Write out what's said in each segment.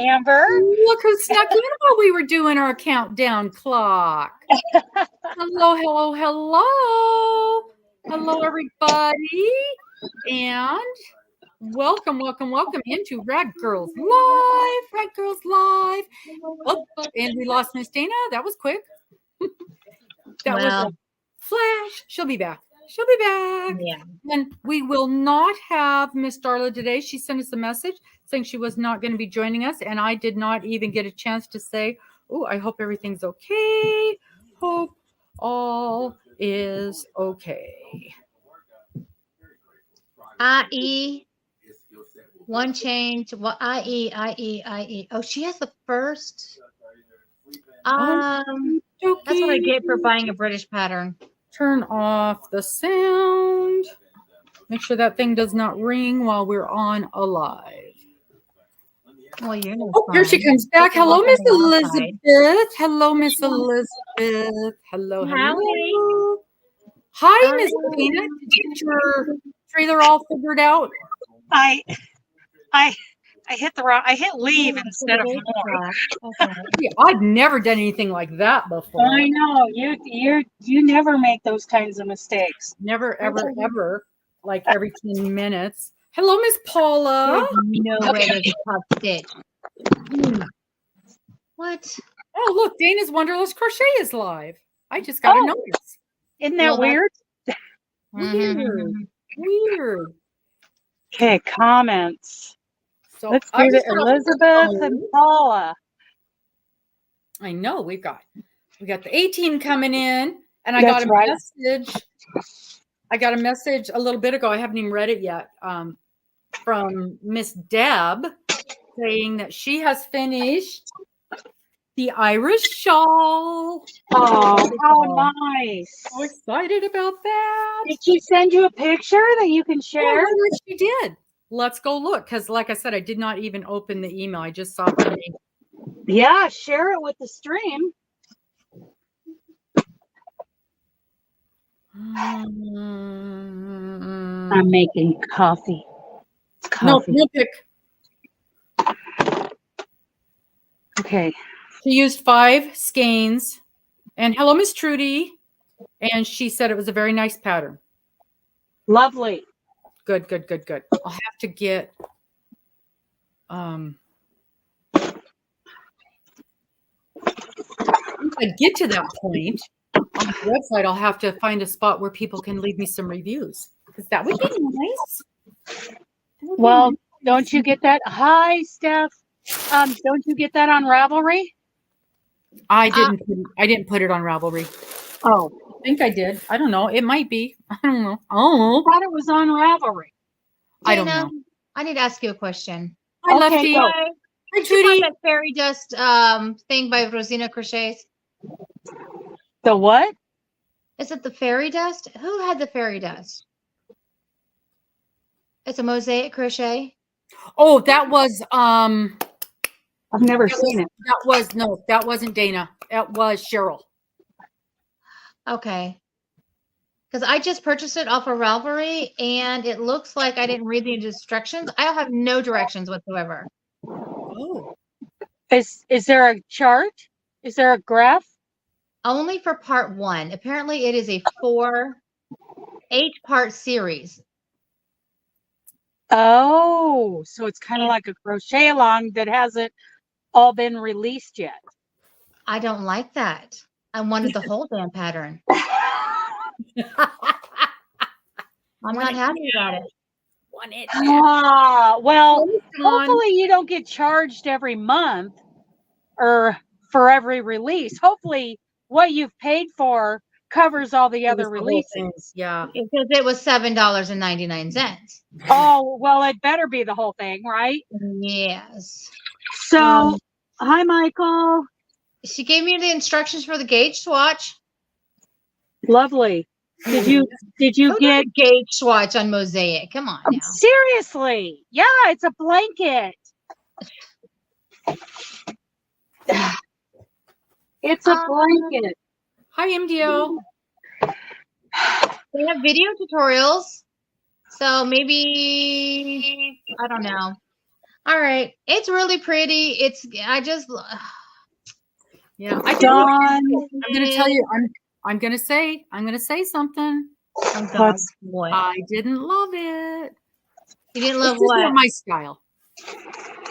Amber. Look who snuck in while we were doing our countdown clock. Hello, hello, hello. Hello, everybody. And welcome into Radd Girls Live. Radd Girls Live. Oh, and we lost Miss Dana. That was quick. That was a flash. She'll be back. Yeah. And we will not have Miss Darla today. She sent us a message saying she was not going to be joining us. And I did not even get a chance to say, oh, I hope everything's okay. Hope all is okay. IE. One change. Well, IE. Oh, she has the first. That's what I get for buying a British pattern. Turn off the sound. Make sure that thing does not ring while we're on a live. Well, here she comes back. Hello, Miss Elizabeth. Hello, Miss Elizabeth. Hello. Hi, Miss Dana. Did you get your trailer all figured out? I hit leave instead of more. Yeah, I've never done anything like that before. I know you never make those kinds of mistakes. Never, ever. Like every 10 minutes. Hello, Miss Paula. No way there's a top stitch. What? Oh, look, Dana's Wonderless Crochet is live. I just got a notice. Isn't that weird? Weird. Okay, comments. So let's do the Elizabeth and Paula. I know we got the 18 coming in, and I got a message. I got a message a little bit ago. I haven't even read it yet. From Miss Deb saying that she has finished the Irish shawl. Oh, how nice! So excited about that. Did she send you a picture that you can share? Oh, she did. Let's go look, because like I said, I did not even open the email. I just saw her name. Yeah, share it with the stream. I'm making coffee. No pick. Okay. She used 5 skeins. And hello, Miss Trudy. And she said it was a very nice pattern. Lovely. Good. I'll have to get if I get to that point on the website, I'll have to find a spot where people can leave me some reviews, because that would be nice. Well, don't you get that? Hi, Steph. Don't you get that on Ravelry? I didn't put it on Ravelry. Oh, I think I did. I don't know. It might be. I don't know. I thought it was on Ravelry. Dana, I don't know. I need to ask you a question. Hi, Lefty. Go. Hi, Judy. That fairy dust thing by Rosina Crochets. The what? Is it the fairy dust? Who had the fairy dust? It's a mosaic crochet. Oh, that was I've never seen it. That wasn't Dana. That was Cheryl. Okay. Because I just purchased it off of Ravelry, and it looks like I didn't read the instructions. I have no directions whatsoever. Oh. Is there a chart? Is there a graph? Only for part 1. Apparently, it is a 8-part series. Oh, so it's kind of like a crochet along that hasn't all been released yet. I don't like that. I wanted the whole damn pattern. I'm not happy about it. Well, hopefully you don't get charged every month or for every release. Hopefully what you've paid for covers all the other releases. Yeah. Because it was $7.99. Oh, well, it better be the whole thing, right? Yes. So, hi, Michael. She gave me the instructions for the gauge swatch. Lovely. Did you get gauge swatch on mosaic? Come on now. Seriously. Yeah, it's a blanket. It's a blanket. Hi, MDO. They have video tutorials. So maybe, I don't know. All right. It's really pretty. I just. Yeah. Dawn. I'm going to tell you. I'm going to say something. Oh God, what? I didn't love it. You didn't love It's just what? not my style.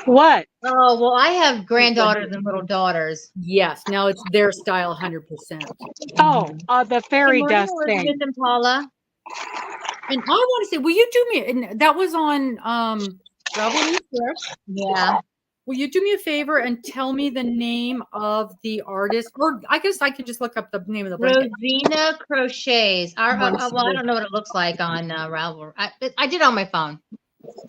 What? Oh, well, I have granddaughters and little daughters. Yes. Now it's their style 100%. Oh, the fairy Good morning, dust thing. Elizabeth and Paula. And I want to say, will you do me, and that was on Robbin. Yeah. Will you do me a favor and tell me the name of the artist? Or I guess I could just look up the name of the blanket. Rosina Crochets. Well, I don't know what it looks like on Ravelry. I did it on my phone.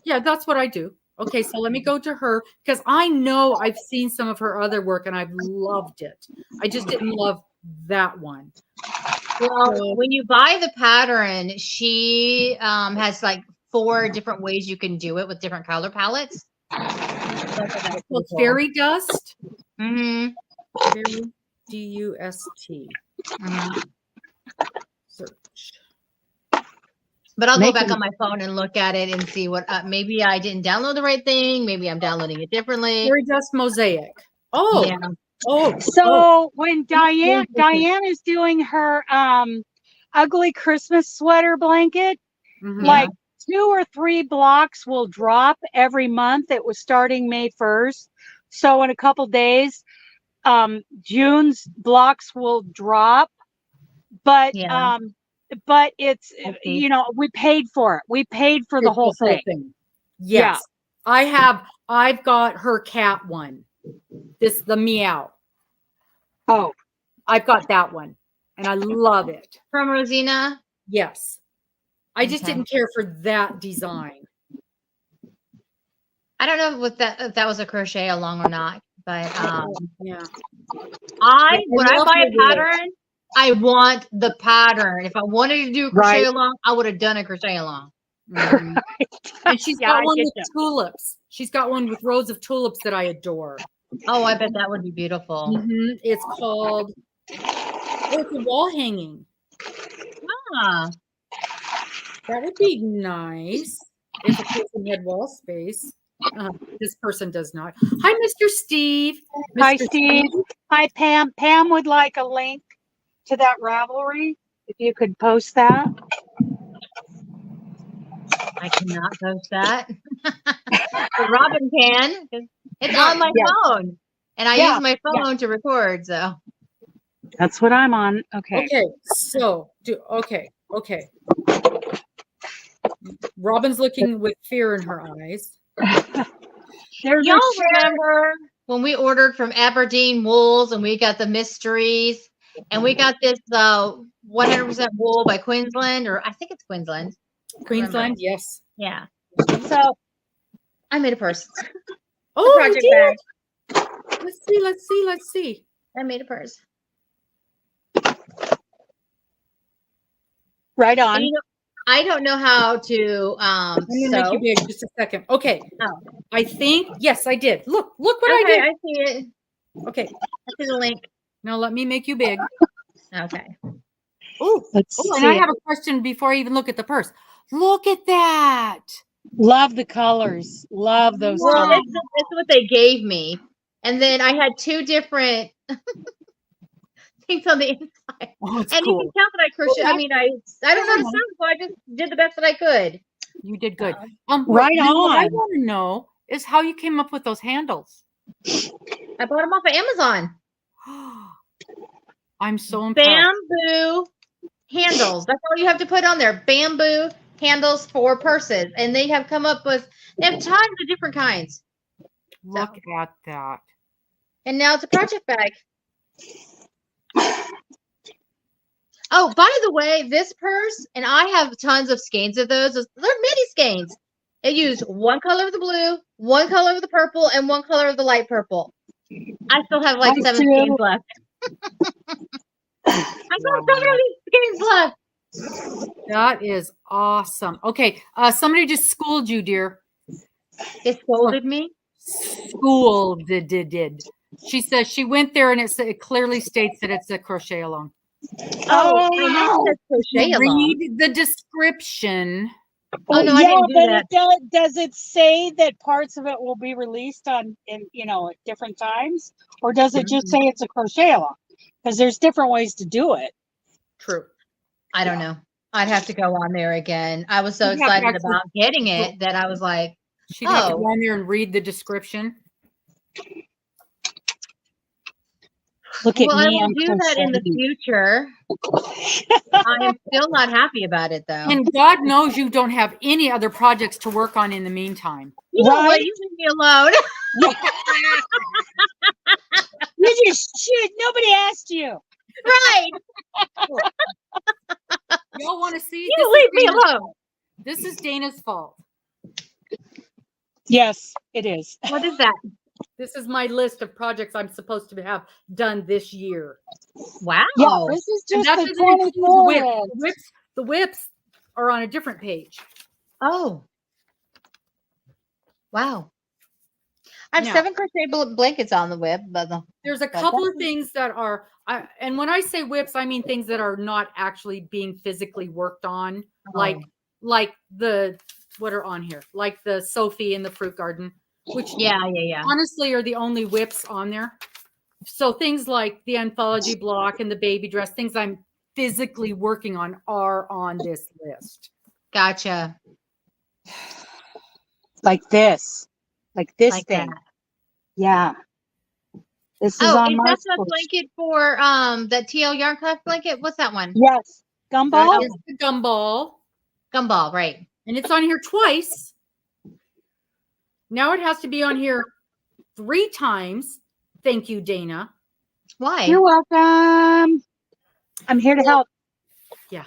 Yeah, that's what I do. Okay, so let me go to her because I know I've seen some of her other work and I've loved it. I just didn't love that one. Well, when you buy the pattern, she has like 4 different ways you can do it with different color palettes. Well, it's fairy dust. Mm-hmm. Fairy D-U-S-T. Mm-hmm. Search. But I'll go back on my phone and look at it and see what. Maybe I didn't download the right thing. Maybe I'm downloading it differently. Fairy dust mosaic. Oh, yeah. So when Diane is doing her ugly Christmas sweater blanket, like 2 or 3 blocks will drop every month. It was starting May 1st. So in a couple days, June's blocks will drop. But it's, we paid for it. We paid for the whole thing. Yes. Yeah. I've got her cat one. The meow. Oh, I've got that one and I love it. From Rosina? Yes. I just didn't care for that design. I don't know if that was a crochet along or not, but yeah. When I buy a pattern, I want the pattern. If I wanted to do a crochet along, I would have done a crochet along. Mm-hmm. And she's got one with tulips. She's got one with rows of tulips that I adore. Oh, I bet that would be beautiful. Mm-hmm. It's called, it's a wall hanging. Ah. That would be nice if a person had wall space. This person does not. Hi, Mr. Steve. Hi, Steve. Hi, Pam. Pam would like a link to that Ravelry. If you could post that. I cannot post that. But Robbin can. It's on my phone. And I use my phone to record, so. That's what I'm on. Okay. Okay. So, okay. Robin's looking with fear in her eyes. Y'all remember when we ordered from Aberdeen Wools and we got the mysteries and we got this 100% wool by Queensland, or I think it's Queensland. Queensland, yes. Yeah. So I made a purse. Oh, project bag. Let's see. I made a purse. Right on. I don't know how to I'm gonna make you big just a second. Okay. Oh. I think yes, I did. Look what I did. I see it. Okay. I see the link. Now let me make you big. Okay. And I have a question before I even look at the purse. Look at that. Love the colors. Love those colors. It's what they gave me. And then I had 2 different things on the inside. Oh, and cool. You can tell that I crochet. I mean, I don't know how to sew, so I just did the best that I could. You did good. Right on. What I want to know is how you came up with those handles. I bought them off of Amazon. I'm so impressed. Bamboo handles. That's all you have to put on there. Bamboo handles for purses. And they have come up with, they have tons of different kinds. Look at that. And now it's a project bag. Oh, by the way, this purse, and I have tons of skeins of those. They're mini skeins. It used 1 color of the blue, 1 color of the purple, and 1 color of the light purple. I still have like 7 skeins left. I still have 7 of these skeins left. That is awesome. Okay, somebody just schooled you, dear. It scolded me? Did. She says she went there and it clearly states that it's a crochet along. Oh, I know it says crochet along. Read the description. Oh no, I didn't do that. Does it say that parts of it will be released at different times, or does it just say it's a crochet along? Because there's different ways to do it. True. I don't know. I'd have to go on there again. I was so excited about getting it that I was like, she'd have to go on there and read the description. Look at me. I will do that in the future. I am still not happy about it, though. And God knows you don't have any other projects to work on in the meantime. You know what? You leave me alone. You just should. Nobody asked you. Right. Y'all want to see? You leave me alone. This is Dana's fault. Yes, it is. What is that? This is my list of projects I'm supposed to have done this year. Wow. Yeah, this is just that the doesn't include the 24. The whips are on a different page. Oh. Wow. I have 7 crochet blankets on the whip. But there's a couple of things that are, and when I say whips, I mean things that are not actually being physically worked on, like the, what are on here? Like the Sophie in the fruit garden, which honestly are the only whips on there. So things like the anthology block and the baby dress, things I'm physically working on are on this list. Gotcha. Like this thing. That. Yeah. This is on my that's a blanket for that TL Yarn Craft blanket? What's that one? Yes. Gumball? That is the gumball. Gumball, right. And it's on here twice. Now it has to be on here 3 times. Thank you, Dana. Why? You're welcome. I'm here to help. Yeah.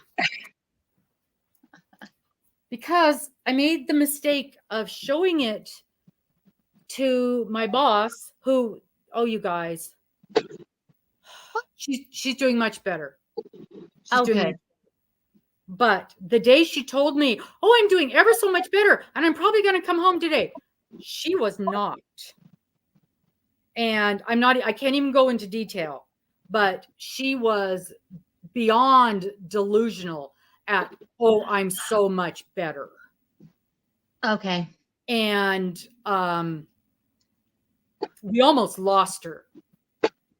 Because I made the mistake of showing it to my boss, who, you guys, she's doing much better. But the day she told me, I'm doing ever so much better, and I'm probably going to come home today, she was not. And I can't even go into detail, but she was beyond delusional at, I'm so much better. Okay. And we almost lost her.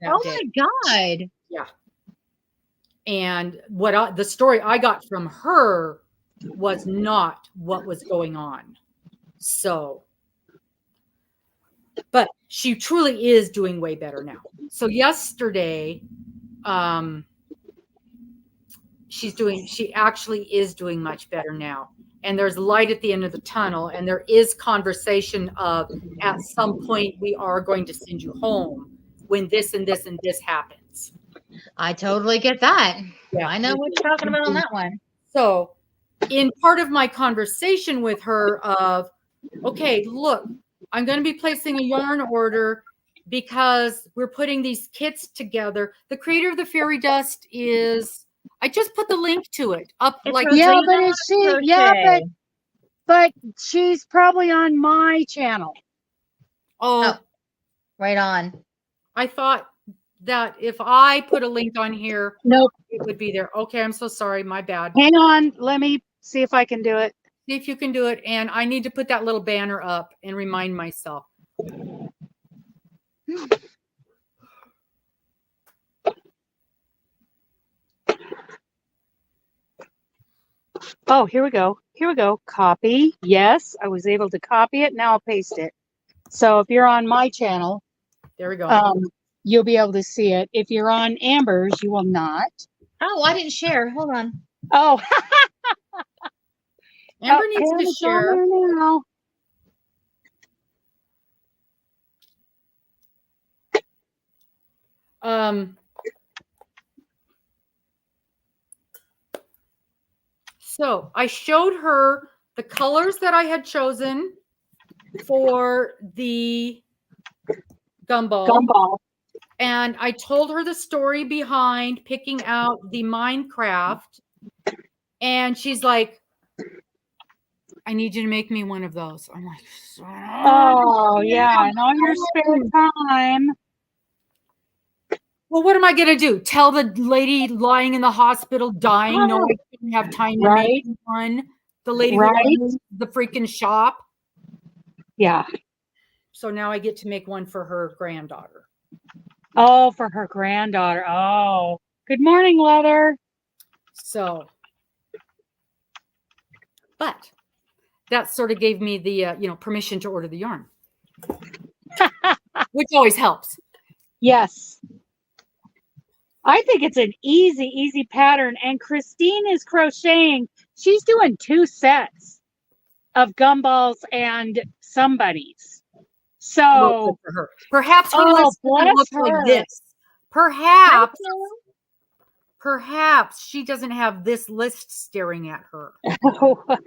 Oh my God. Yeah. And the story I got from her was not what was going on. So, but she truly is doing way better now. So yesterday, she actually is doing much better now. And there's light at the end of the tunnel, and there is conversation of, at some point we are going to send you home when this and this and this happens. I totally get that. Yeah, I know what you're talking about on that one. So in part of my conversation with her of, okay, look, I'm going to be placing a yarn order because we're putting these kits together. The creator of the fairy dust is, I just put the link to it up. It's like, yeah, but is she? Yeah, but she's probably on my channel. Oh, right on. I thought that if I put a link on here, nope, it would be there. Okay, I'm so sorry. My bad. Hang on. Let me see if I can do it. See if you can do it. And I need to put that little banner up and remind myself. Oh, here we go. Here we go. Copy. Yes, I was able to copy it. Now I'll paste it. So if you're on my channel, there we go. You'll be able to see it. If you're on Amber's, you will not. Oh, I didn't share. Hold on. Oh. Amber needs to share. Now. So I showed her the colors that I had chosen for the gumball. And I told her the story behind picking out the Minecraft. And she's like, I need you to make me one of those. I'm like, oh, yeah. And on your spare time. Well, what am I going to do? Tell the lady lying in the hospital dying, no, I didn't have time to make one? the lady who owns the freaking shop. Yeah. So now I get to make one for her granddaughter. Oh, for her granddaughter. Oh, good morning, Leather. So, but that sort of gave me the, permission to order the yarn, which always helps. Yes. I think it's an easy pattern. And Christine is crocheting. She's doing 2 sets of gumballs and somebody's. So, well, for her. Perhaps her list looks like this. Perhaps she doesn't have this list staring at her.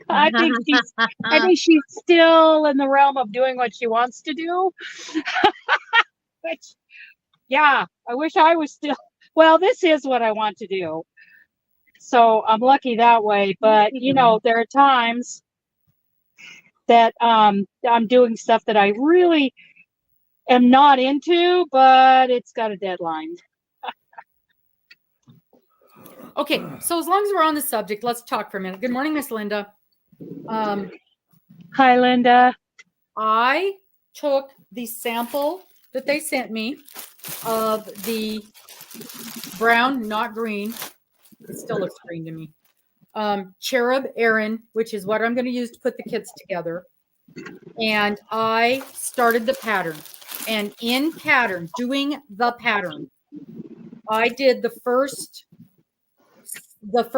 I think she's still in the realm of doing what she wants to do. Which, yeah, I wish I was still. Well, this is what I want to do. So I'm lucky that way. But, there are times that I'm doing stuff that I really am not into, but it's got a deadline. Okay, so as long as we're on the subject, let's talk for a minute. Good morning, Miss Linda. Hi, Linda. I took the sample that they sent me of the brown, not green. It still looks green to me. Cherub Aaron, which is what I'm going to use to put the kits together. And I started the pattern. And in pattern, doing the pattern, I did the first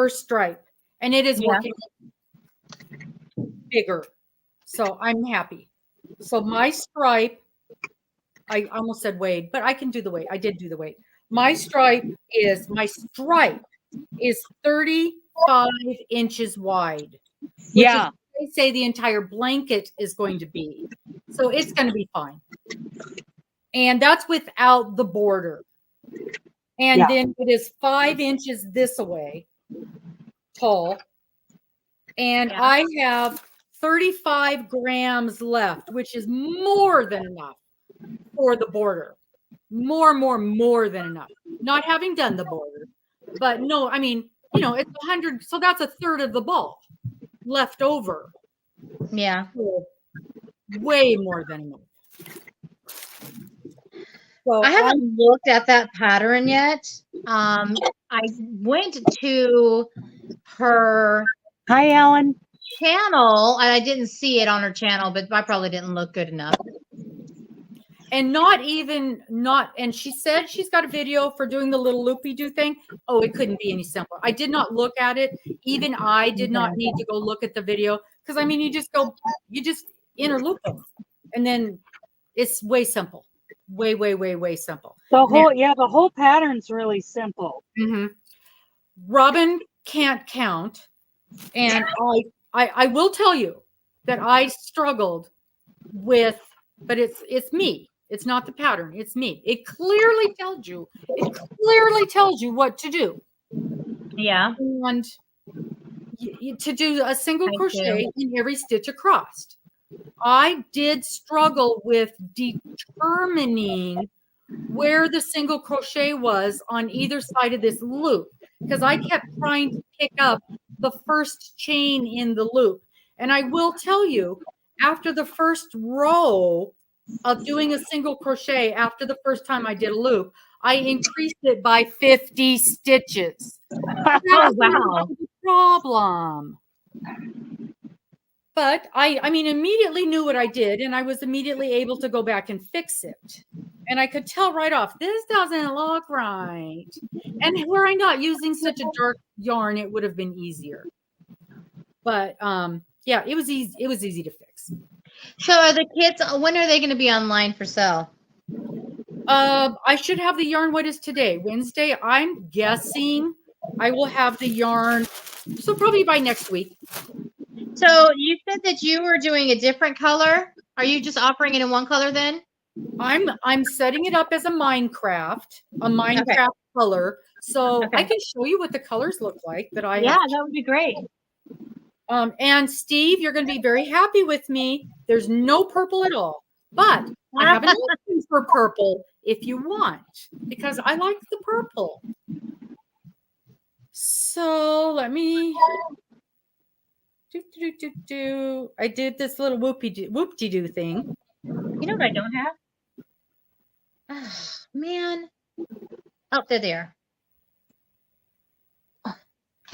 stripe, and it is working bigger. So I'm happy. So my stripe, I almost said weight, but I can do the weight. I did do the weight. My stripe is 35 inches wide. Which is, they say the entire blanket is going to be. So it's going to be fine. And that's without the border. And then it is 5 inches this way tall. And I have 35 grams left, which is more than enough for the border. More than enough. Not having done the border. But no, I mean, it's 100. So that's a third of the ball left over. Yeah. So way more than enough. So I haven't looked at that pattern yet. I went to her Alan channel and I didn't see it on her channel, but I probably didn't look good enough. And and she said she's got a video for doing the little loopy-do thing. Oh, it couldn't be any simpler. I did not look at it. Even I did not need to go look at the video because I mean, you just interloop them, and then it's way simple, way simple. The whole pattern's really simple. Mm-hmm. Robbin can't count, and I will tell you that I struggled with, but it's me. It's not the pattern. It's me. It clearly tells you what to do. Yeah. And to do a single crochet in every stitch across. I did struggle with determining where the single crochet was on either side of this loop because I kept trying to pick up the first chain in the loop. And I will tell you, after the first row of doing a single crochet, after the first time I did a loop, I increased it by 50 stitches. Oh, wow. The problem. But I immediately knew what I did, and I was immediately able to go back and fix it. And I could tell right off, this doesn't look right. And were I not using such a dark yarn, it would have been easier. But it was easy. It was easy to fix. So are the kits, when are they going to be online for sale? I should have the yarn. What is today? Wednesday. I'm guessing I will have the yarn. So probably by next week. So you said that you were doing a different color. Are you just offering it in one color then? I'm setting it up as a Minecraft color. So I can show you what the colors look like that I have. That would be great. And Steve, you're going to be very happy with me. There's no purple at all, but I have an option for purple if you want, because I like the purple. So let me I did this little whoop-de-doo thing. You know what I don't have? Oh, man. Oh, they're there.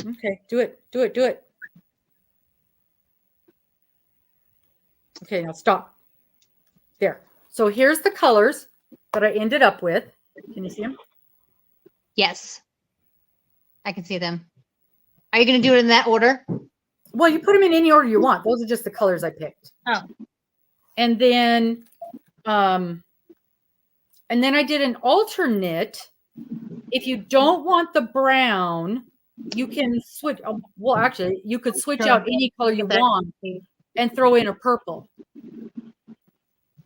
Okay, do it. Okay, now stop. There. So here's the colors that I ended up with. Can you see them? Yes. I can see them. Are you going to do it in that order? Well, you put them in any order you want. Those are just the colors I picked. Oh. And then I did an alternate. If you don't want the brown, you can switch. Well, actually, you could switch out any color you want and throw in a purple.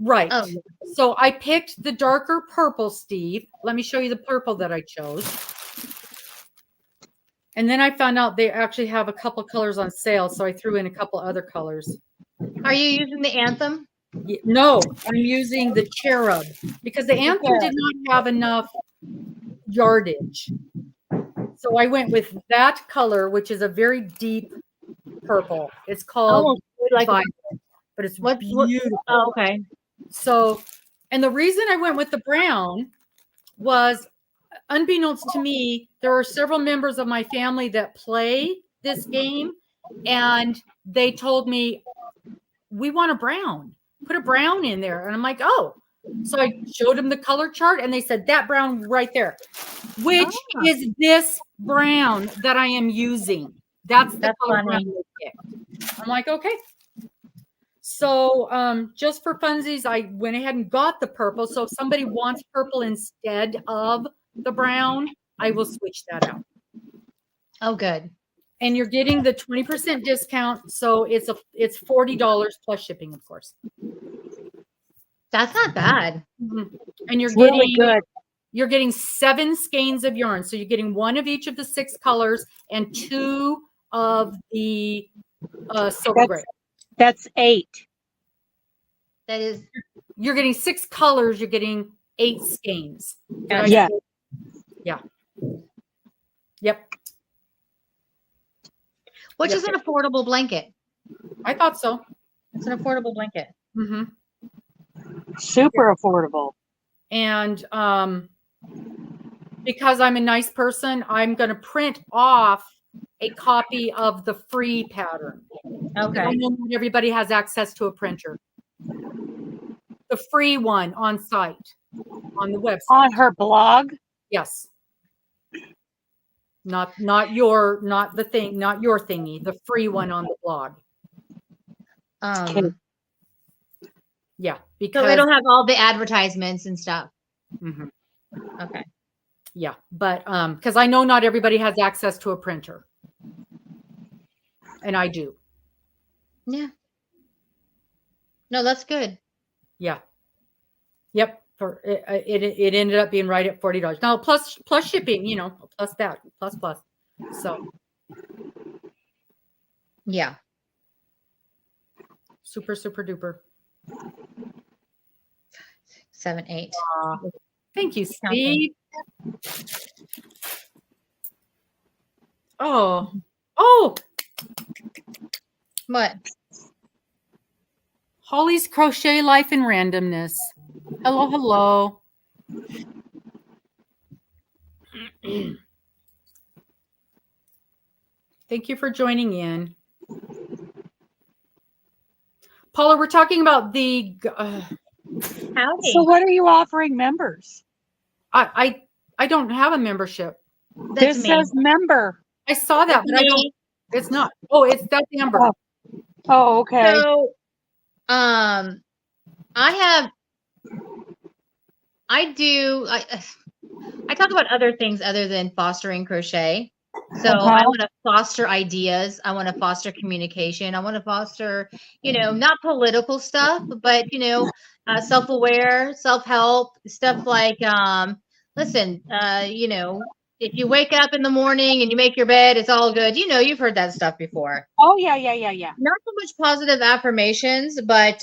Right. Oh. So I picked the darker purple, Steve. Let me show you the purple that I chose. And then I found out they actually have a couple colors on sale, so I threw in a couple other colors. Are you using the Anthem? No, I'm using the Cherub because the Anthem did not have enough yardage. So I went with that color, which is a very deep purple. It's called Violet, but it's beautiful. Oh, okay. So, and the reason I went with the brown was, unbeknownst to me, there are several members of my family that play this game, and they told me, we want a brown. Put a brown in there. And I'm like, oh. So I showed them the color chart, and they said, that brown right there, which is this brown that I am using. That's the color brown they picked. I'm like, okay. So just for funsies, I went ahead and got the purple. So if somebody wants purple instead of the brown, I will switch that out. Oh, good. And you're getting the 20% discount. So it's $40 plus shipping, of course. That's not bad. Mm-hmm. And you're really good. You're getting 7 skeins of yarn. So you're getting 1 of each of the 6 colors and 2 of the silver gray. That's 8. That is. You're getting 6 colors. You're getting 8 skeins. Yeah. Yeah. Yep. Which is an affordable blanket. I thought so. It's an affordable blanket. Mm-hmm. Super affordable. And because I'm a nice person, I'm going to print off a copy of the free pattern. Okay. I know not everybody has access to a printer. The free one on site, on the website. On her blog? Yes. Not your thingy, the free one on the blog. Yeah, because so it'll have all the advertisements and stuff. Mm-hmm. Okay. Yeah, but because I know not everybody has access to a printer, and I do. Yeah. No, that's good. Yeah. Yep. For it ended up being right at $40. Now plus shipping, plus that, plus. So. Yeah. Super duper. 7, 8. Thank you, Steve. Oh. What? Holly's Crochet Life and Randomness. Hello. Thank you for joining in. Paula, we're talking about the Howdy. So what are you offering members? I don't have a membership. This says member. I saw that, but I don't. It's not. Oh, that's Amber. Oh, okay. So, I talk about other things other than fostering crochet. So I want to foster ideas. I want to foster communication. I want to foster, not political stuff, but, self-aware, self-help, stuff like, listen, if you wake up in the morning and you make your bed, it's all good. You've heard that stuff before. Oh, yeah. Not so much positive affirmations, but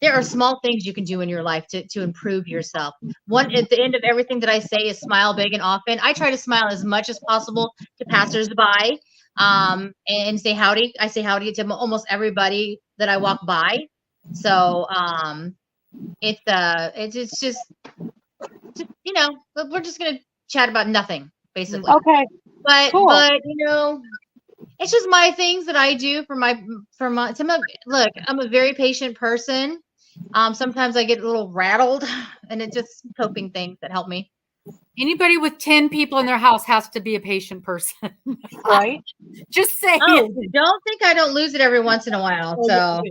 there are small things you can do in your life to improve yourself. One, at the end of everything that I say is smile big and often. I try to smile as much as possible to passersby. and say howdy. I say howdy to almost everybody that I walk by. So it's just we're just gonna chat about nothing basically. Okay. But cool. it's just my things that I do look, I'm a very patient person. Sometimes I get a little rattled, and it's just coping things that help me. Anybody with 10 people in their house has to be a patient person. Right? Just saying. Don't think I don't lose it every once in a while. So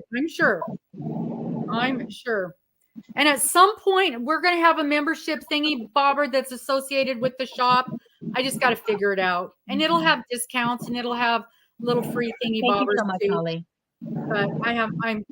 I'm sure. And at some point, we're going to have a membership thingy bobber that's associated with the shop. I just got to figure it out. And it'll have discounts, and it'll have little free thingy bobbers. Thank you so much, Holly. But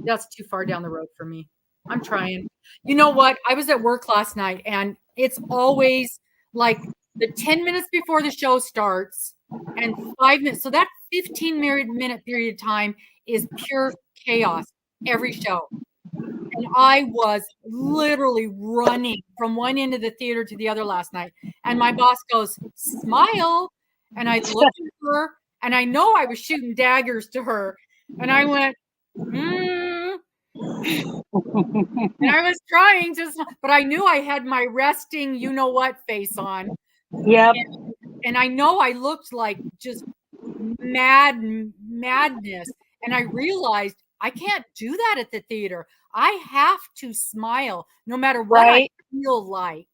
that's too far down the road for me. I'm trying. You know what? I was at work last night, and it's always like the 10 minutes before the show starts and 5 minutes. So that 15-minute period of time is pure chaos every show. And I was literally running from one end of the theater to the other last night. And my boss goes, "Smile." And I looked at her, and I know I was shooting daggers to her. And I went, And I was trying to, but I knew I had my resting, face on. Yep. And I know I looked like just madness. And I realized I can't do that at the theater. I have to smile no matter what I feel like.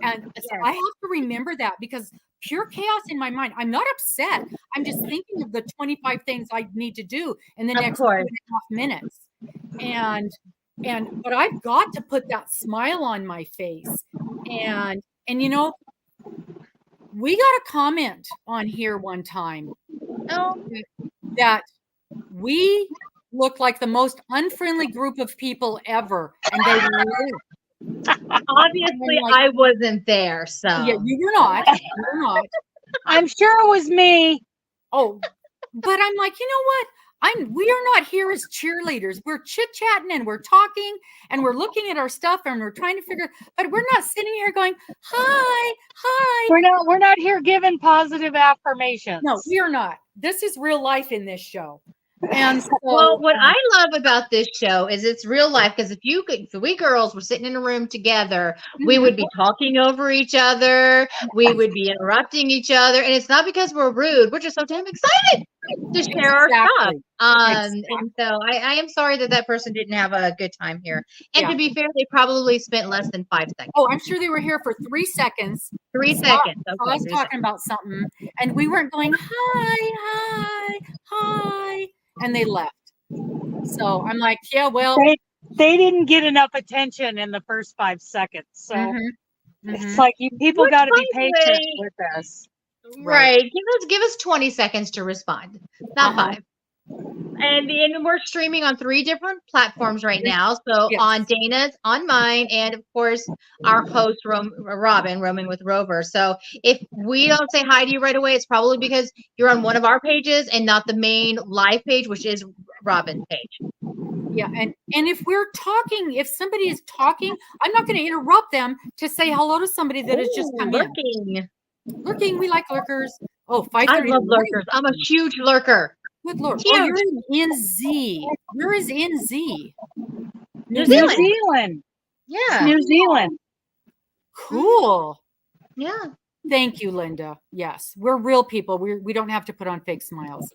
And so I have to remember that, because pure chaos in my mind. I'm not upset. I'm just thinking of the 25 things I need to do in the next 2.5 minutes. But I've got to put that smile on my face. And we got a comment on here one time that we look like the most unfriendly group of people ever. And they were. Obviously, I wasn't there, so. Yeah, you were not. I'm sure it was me. Oh, but I'm like, you know what? We are not here as cheerleaders. We're chit-chatting, and we're talking, and we're looking at our stuff, and we're trying to figure, but we're not sitting here going, hi. We're not here giving positive affirmations. No, we are not. This is real life in this show. And so, well, what I love about this show is it's real life, because if we girls were sitting in a room together, we would be talking over each other, we would be interrupting each other, and it's not because we're rude, we're just so damn excited to share our stuff. And so I am sorry that person didn't have a good time here. And to be fair, they probably spent less than 5 seconds. Oh, I'm sure they were here for 3 seconds. 3 seconds. Okay, I was talking about something, and we weren't going, hi. And they left. So I'm like, yeah, well, they didn't get enough attention in the first 5 seconds. So it's like, you people got to be patient with us. Right. Give us 20 seconds to respond, not 5. And we're streaming on 3 different platforms right now. So on Dana's, on mine, and of course our host Robbin, roaming with Rover. So if we don't say hi to you right away, it's probably because you're on one of our pages and not the main live page, which is Robbin's page. Yeah, and if we're talking, if somebody is talking, I'm not going to interrupt them to say hello to somebody that has just come in. Lurking, we like lurkers. Oh, 5:30. I love lurkers. I'm a huge lurker. Good Lord. Oh, you're in NZ. Where is NZ? New Zealand. Yeah. New Zealand. Cool. Yeah. Thank you, Linda. Yes, we're real people. We don't have to put on fake smiles.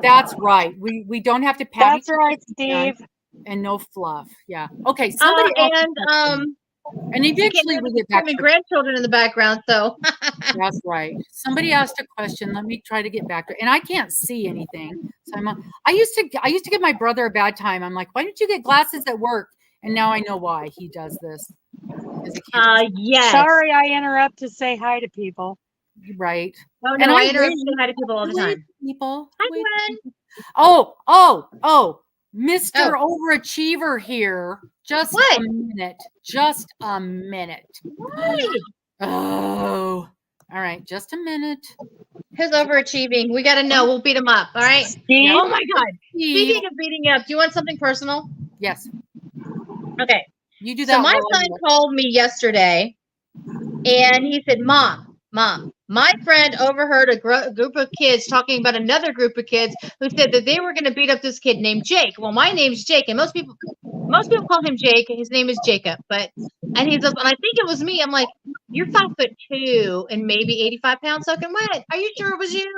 That's right. We don't have to pat. That's right, Steve. And no fluff. Yeah. Okay. Somebody and eventually we get back to grandchildren in the background, so that's right. Somebody asked a question. Let me try to get back to it. And I can't see anything. So I used to give my brother a bad time. I'm like, why didn't you get glasses at work? And now I know why he does this. Yes. Sorry, I interrupt to say hi to people. Right. Oh, no, I interrupt to say hi to people all the time. People. Hi, Gwen. Oh. Mr. Overachiever here. Just a minute. Why? Oh. All right. Just a minute. Who's overachieving? We got to know. We'll beat him up. All right. Steve? Oh, my God. Speaking of beating up, do you want something personal? Yes. Okay. You do that. So my son called me yesterday, and he said, Mom, My friend overheard a group of kids talking about another group of kids who said that they were going to beat up this kid named Jake. Well, my name's Jake, and most people call him Jake. His name is Jacob, and I think it was me. I'm like, you're 5'2" and maybe 85 pounds soaking wet. Are you sure it was you?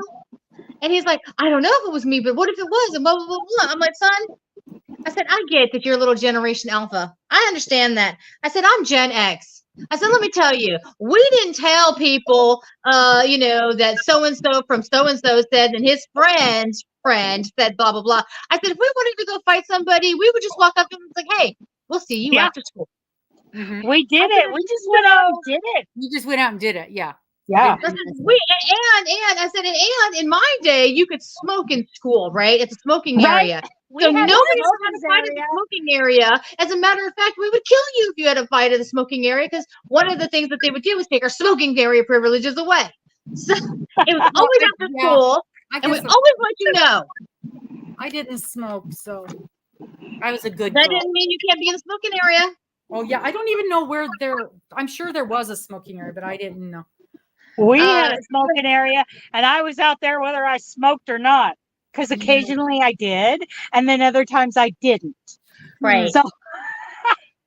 And he's like, I don't know if it was me, but what if it was? And blah blah blah blah. I'm like, son, I said, I get that you're a little Generation Alpha. I understand that. I said, I'm Gen X. I said, let me tell you, we didn't tell people, that so-and-so from so-and-so said, and his friend's friend said, blah, blah, blah. I said, if we wanted to go fight somebody, we would just walk up to them and say, hey, we'll see you after school. Mm-hmm. We did it. We just went out and did it. You just went out and did it. Yeah. Yeah. I said, and in my day, you could smoke in school, right? It's a smoking area. So nobody's going to fight at the smoking area. As a matter of fact, we would kill you if you had a fight at the smoking area, because one of the things that they would do was take our smoking area privileges away. So it was always after school, and we always let you know. I didn't smoke, so I was a good That girl. didn't mean you can't be in the smoking area. Oh, yeah. I don't even know where I'm sure there was a smoking area, but I didn't know. We had a smoking area, and I was out there whether I smoked or not, because occasionally I did, and then other times I didn't. Right. So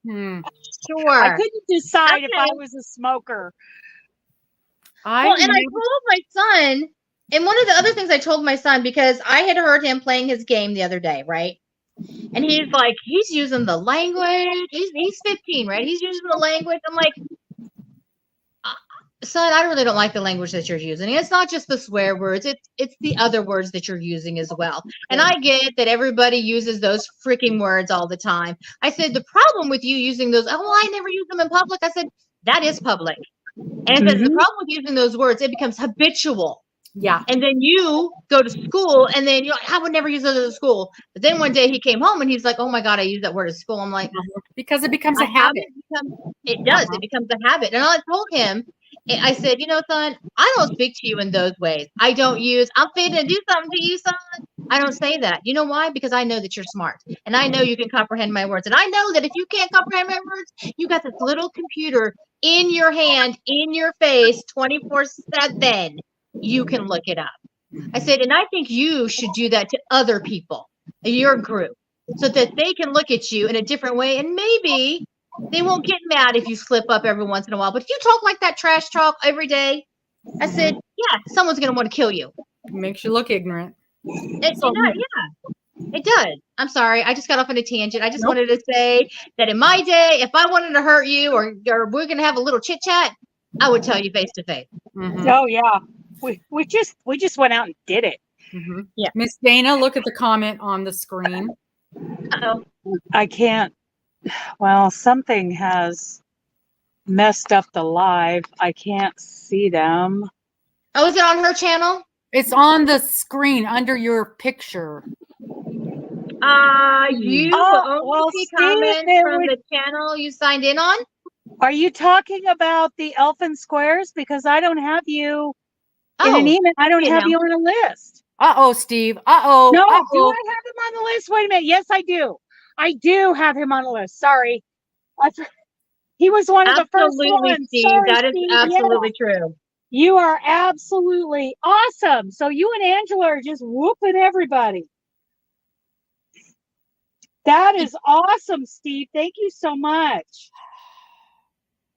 Sure. I couldn't decide if I was a smoker. I told my son, and one of the other things I told my son, because I had heard him playing his game the other day, right? And he's like, he's using the language. He's 15, right? He's using the language. I'm like, son, I really don't like the language that you're using. It's not just the swear words. It's the other words that you're using as well. And I get that everybody uses those freaking words all the time. I said, the problem with you using those, I never use them in public. I said, that is public. And I said, the problem with using those words, it becomes habitual. Yeah. And then you go to school, and then you're like, I would never use those at school. But then one day he came home and he's like, oh my God, I used that word at school. I'm like, because it becomes a habit. It does. It becomes a habit. And I told him, I said, son, I don't speak to you in those ways. I don't use, I'm fitting to do something to you, son. I don't say that. You know why? Because I know that you're smart, and I know you can comprehend my words. And I know that if you can't comprehend my words, you got this little computer in your hand, in your face, 24/7. You can look it up. I said, and I think you should do that to other people, your group, so that they can look at you in a different way, and maybe they won't get mad if you slip up every once in a while. But if you talk like that trash talk every day, I said, yeah, someone's going to want to kill you. Makes you look ignorant. It does. I'm sorry. I just got off on a tangent. I just wanted to say that in my day, if I wanted to hurt you or we're going to have a little chit chat, I would tell you face to face. Oh, yeah. We just went out and did it. Yeah. Miss Dana, look at the comment on the screen. Uh-oh. I can't. Well, something has messed up the live. I can't see them. Oh, is it on her channel? It's on the screen under your picture. You only see comments from the channel you signed in on? Are you talking about the Elfin Squares? Because I don't have you in an email. I don't have you on a list. Uh-oh, Steve. Uh-oh. No, do I have him on the list? Wait a minute. Yes, I do. I do have him on the list. Sorry. He was one of the first ones. Steve. Sorry, that is Steve. absolutely true. You are absolutely awesome. So you and Angela are just whooping everybody. That is awesome, Steve. Thank you so much.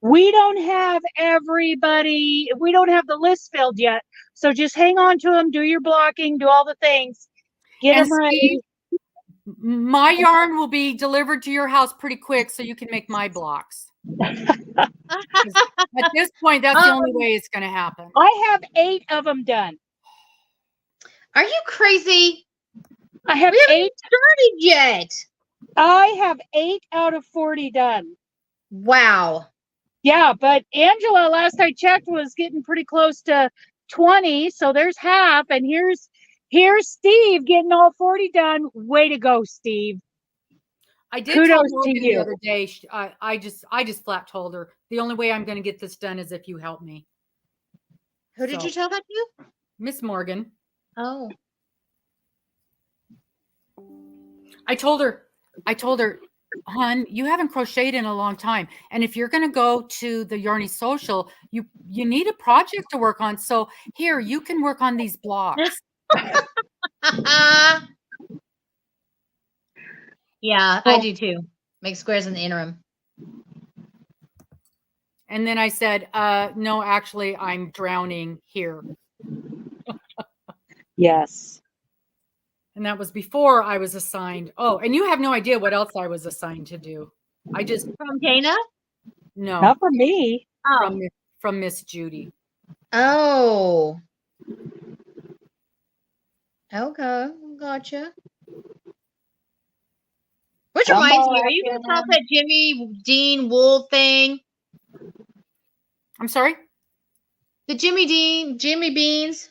We don't have everybody. We don't have the list filled yet. So just hang on to them. Do your blocking. Do all the things. Get them ready. My yarn will be delivered to your house pretty quick so you can make my blocks. At this point, that's the only way it's going to happen. I have 8 of them done. Are you crazy? I have we haven't 8 started yet. I have 8 out of 40 done. Wow. Yeah, but Angela, last I checked, was getting pretty close to 20. So there's half. And here's Steve getting all 40 done. Way to go, Steve. I did tell Morgan the other day. I just flat told her the only way I'm going to get this done is if you help me. Who did you tell that to? Miss Morgan. Oh. I told her Hun, you haven't crocheted in a long time. And if you're going to go to the Yarny Social, you need a project to work on. So here, you can work on these blocks. Yeah, I do too. Make squares in the interim. And then I said, no, actually, I'm drowning here. Yes. And that was before I was assigned. Oh, and you have no idea what else I was assigned to do. I just From Dana? No. Not for me. Oh. From Miss Judy. Oh. Okay, gotcha. Which reminds me, are you going to talk that Jimmy Dean wool thing? I'm sorry? The Jimmy Beans.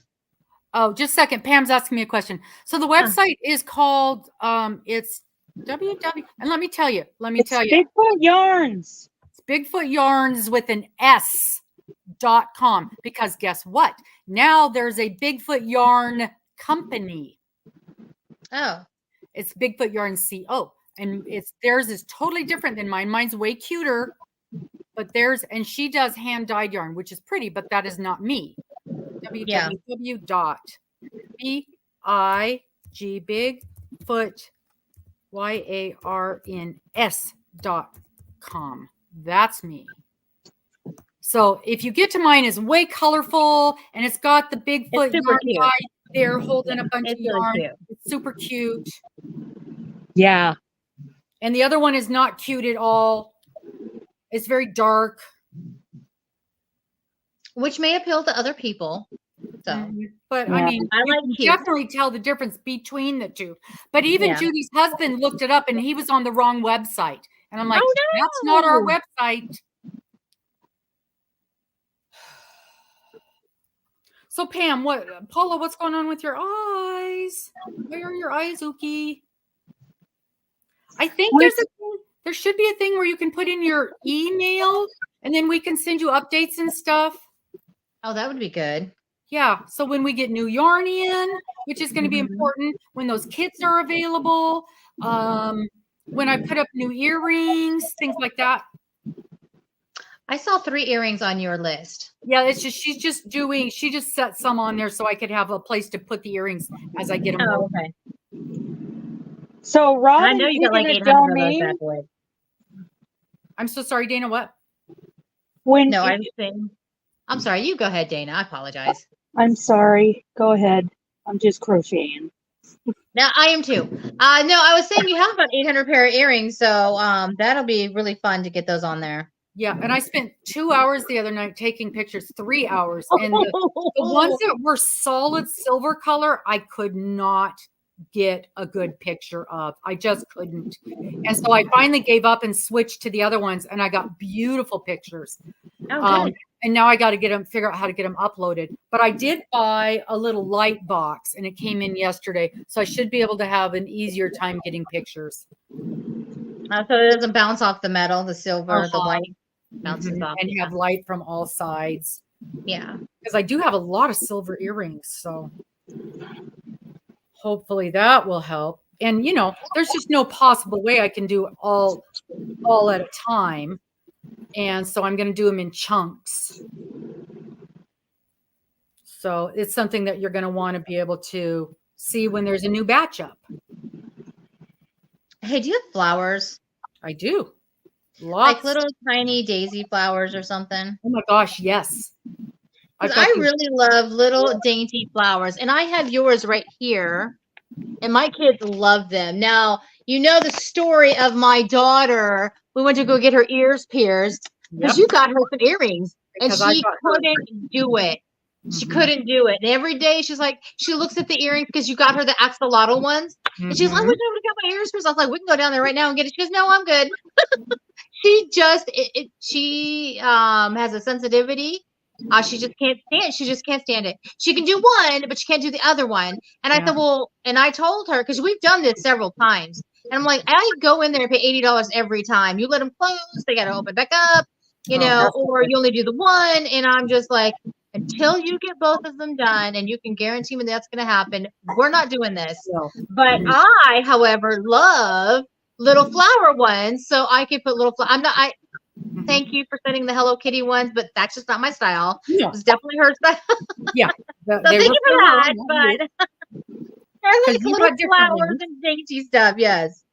Oh, just a second. Pam's asking me a question. So the website is called, it's www. And let me tell you. Bigfoot Yarns. It's Bigfoot Yarns with an S.com. Because guess what? Now there's a Bigfoot Yarn company. Oh. It's Bigfoot Yarn Co. And theirs is totally different than mine. Mine's way cuter. But and she does hand dyed yarn, which is pretty, but that is not me. www.bigfoot.yarns.com. That's me. So if you get to mine, it's way colorful and it's got the Bigfoot yarn guy there holding a bunch of yarn. Really it's super cute. Yeah. And the other one is not cute at all. It's very dark. Which may appeal to other people. So, but I mean, I like you can definitely tell the difference between the two. But even Judy's husband looked it up and he was on the wrong website. And I'm like, that's not our website. So Pam, Paula, what's going on with your eyes? Where are your eyes, Uki? I think there should be a thing where you can put in your email and then we can send you updates and stuff. Oh, that would be good. Yeah. So when we get new yarn in, which is going to be important, when those kits are available, when I put up new earrings, things like that. I saw 3 earrings on your list. Yeah, she just set some on there so I could have a place to put the earrings as I get them. Oh, okay. So Robbin, I know you got like 800 of those bad boys. I'm so sorry, Dana. What? I'm sorry. You go ahead, Dana. I apologize. I'm sorry. Go ahead. I'm just crocheting. Now I am too. No, I was saying you have about 800 pair of earrings, so that'll be really fun to get those on there. Yeah, and I spent 2 hours the other night taking pictures, 3 hours, and the ones that were solid silver color, I could not get a good picture of. I just couldn't. And so I finally gave up and switched to the other ones, and I got beautiful pictures. Oh, and now I got to figure out how to get them uploaded. But I did buy a little light box, and it came in yesterday, so I should be able to have an easier time getting pictures. So it doesn't bounce off the metal, the silver, the white bounces off. And you have light from all sides. Yeah. Because I do have a lot of silver earrings, so hopefully that will help. And, there's just no possible way I can do all at a time. And so I'm going to do them in chunks. So it's something that you're going to want to be able to see when there's a new batch up. Hey, do you have flowers? I do. Lots. Like little tiny daisy flowers or something? Oh my gosh, yes. I really love little dainty flowers. And I have yours right here. And my kids love them. Now, the story of my daughter. We went to go get her ears pierced because you got her some earrings. And she couldn't do it. She couldn't do it. And every day she's like, she looks at the earrings because you got her the axolotl ones. And she's like, I wish I would have got my ears pierced. I was like, we can go down there right now and get it. She goes, no, I'm good. She has a sensitivity. She just can't stand it. She can do one, but she can't do the other one. And I said, well, and I told her, because we've done this several times. And I'm like, I go in there and pay $80 every time. You let them close, they got to open back up, or you only do the one. And I'm just like, until you get both of them done and you can guarantee me that's going to happen, we're not doing this. No. But I, however, love little flower ones, so I could put little flower. Thank you for sending the Hello Kitty ones, but that's just not my style. No. It was definitely her style. Yeah. So thank you for that, but I like you little got different flowers ones. and dainty stuff. Yes.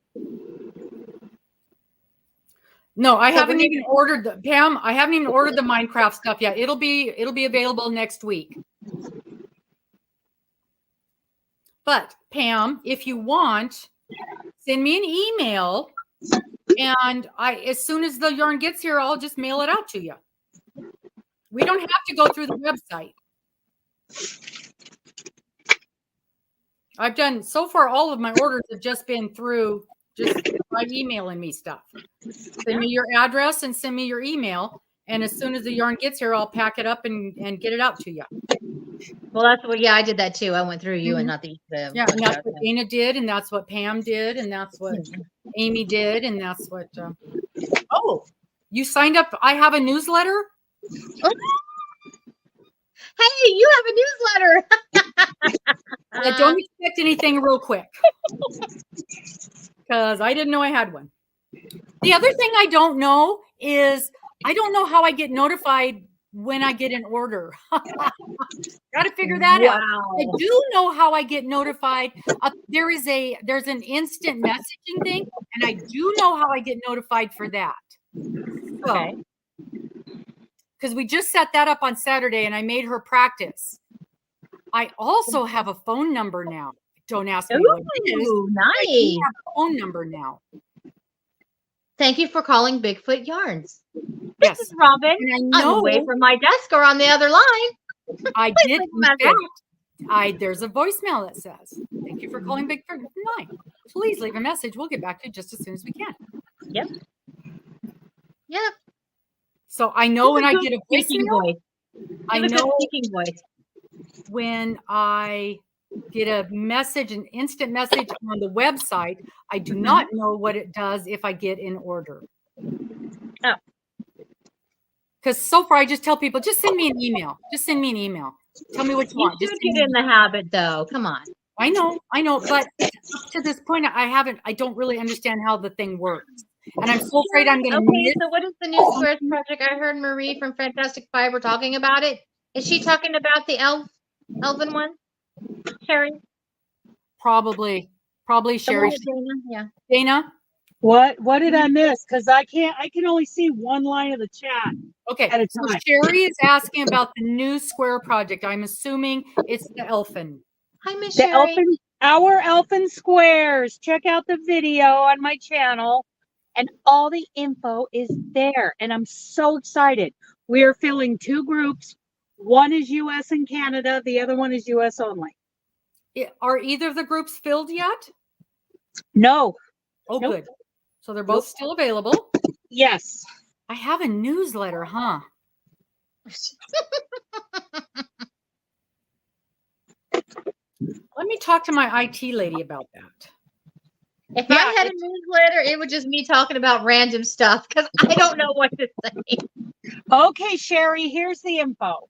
No, I haven't even ordered Pam. I haven't even ordered the Minecraft stuff yet. It'll be available next week. But Pam, if you want, send me an email, and as soon as the yarn gets here, I'll just mail it out to you. We don't have to go through the website. I've done so far. All of my orders have just been through by emailing me stuff. Send me your address and send me your email, and as soon as the yarn gets here, I'll pack it up and get it out to you. Well, that's what. Yeah, I did that too. I went through you and not the. Yeah, and that's what Dana did, and that's what Pam did, and that's what Amy did, and that's what. Oh, you signed up. I have a newsletter. Hey, you have a newsletter. Don't expect anything real quick, because I didn't know I had one. The other thing I don't know is I don't know how I get notified when I get an order. Got to figure that out. I do know how I get notified. There's an instant messaging thing, and I do know how I get notified for that. Okay. Because we just set that up on Saturday, and I made her practice. I also have a phone number now. Don't ask me what it is. Nice. I have a phone number now. Thank you for calling Bigfoot Yarns. Yes. This is Robin. I'm away from my desk or on the other line. I did. There's a voicemail that says, "Thank you for calling Bigfoot Yarns. Please leave a message. We'll get back to you just as soon as we can." Yep. Yep. So I know when I get a voicemail, I know when I get a message, an instant message on the website, I do not know what it does if I get an order. Oh. Because so far I just tell people, just send me an email. Just send me an email. Tell me what you want. Just get in the habit though. Come on. I know. But up to this point, I don't really understand how the thing works. And I'm so afraid I'm going to miss. So what is the New Squares project? I heard Marie from Fantastic Fiber talking about it. Is she talking about the elven one? Sherry? Probably Sherry. Dana? Yeah. Dana? What did I miss? Because I can only see one line of the chat. Okay. At a time. So Sherry is asking about the New Square project. I'm assuming it's the Elfin. Hi, Miss Sherry. Our Elfin Squares. Check out the video on my channel. And all the info is there. And I'm so excited. We are filling 2 groups. One is US and Canada. The other one is US only. Are either of the groups filled yet? No. Oh, nope. Good. So they're both still available? Yes. I have a newsletter, huh? Let me talk to my IT lady about that. If I had a newsletter, it would just me talking about random stuff because I don't know what to say. Okay, Sherry, here's the info.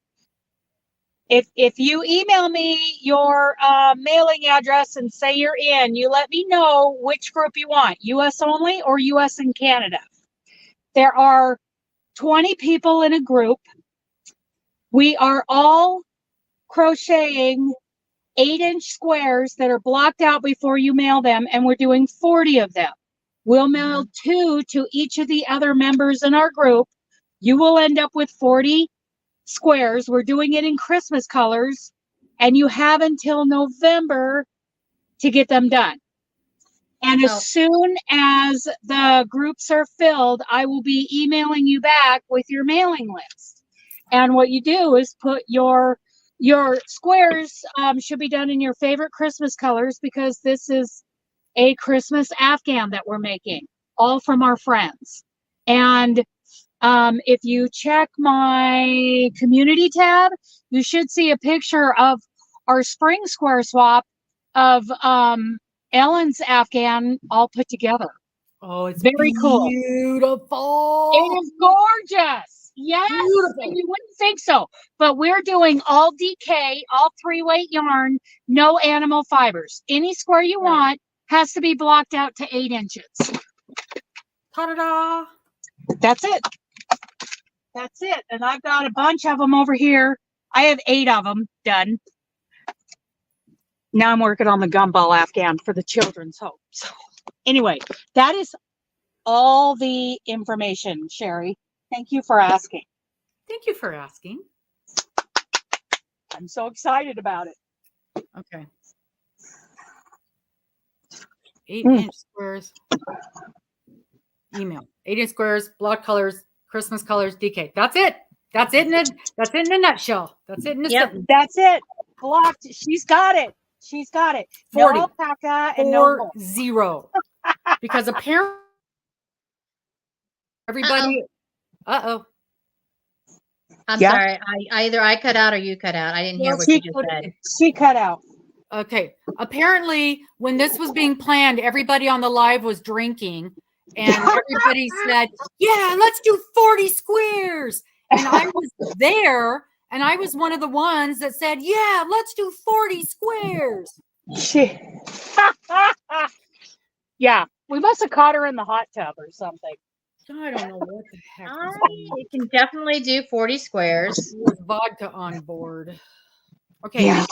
If you email me your mailing address and say you're in, you let me know which group you want, US only or US and Canada. There are 20 people in a group. We are all crocheting 8-inch squares that are blocked out before you mail them, and we're doing 40 of them. We'll mail 2 to each of the other members in our group. You will end up with 40 squares. We're doing it in Christmas colors, and you have until November to get them done. And as soon as the groups are filled, I will be emailing you back with your mailing list. And what you do is put your squares should be done in your favorite Christmas colors, because this is a Christmas Afghan that we're making, all from our friends. And if you check my community tab, you should see a picture of our spring square swap of Ellen's Afghan all put together. Oh, it's very cool. Beautiful. It is gorgeous. Yes, and you wouldn't think so, but we're doing all DK, all 3-weight yarn, no animal fibers. Any square you want has to be blocked out to 8 inches. Ta-da-da. That's it. That's it. And I've got a bunch of them over here. I have 8 of them done. Now I'm working on the gumball Afghan for the children's home. So anyway, that is all the information, Sherry. Thank you for asking. Thank you for asking. I'm so excited about it. Okay. 8-inch squares. Email. 8-inch squares, block colors, Christmas colors, DK. That's it. That's it in a nutshell. That's it in a sentence. That's it. Blocked. She's got it. She's got it. 40. No alpaca and no 40. Because apparently everybody. Uh-oh. I'm sorry. Either I cut out or you cut out. I didn't hear what you just said. She cut out. Okay. Apparently, when this was being planned, everybody on the live was drinking, and everybody said, "Yeah, let's do 40 squares." And I was there, and I was one of the ones that said, "Yeah, let's do 40 squares." Yeah, we must have caught her in the hot tub or something. I don't know what the heck. You can definitely do 40 squares. With vodka on board. Okay. Yeah.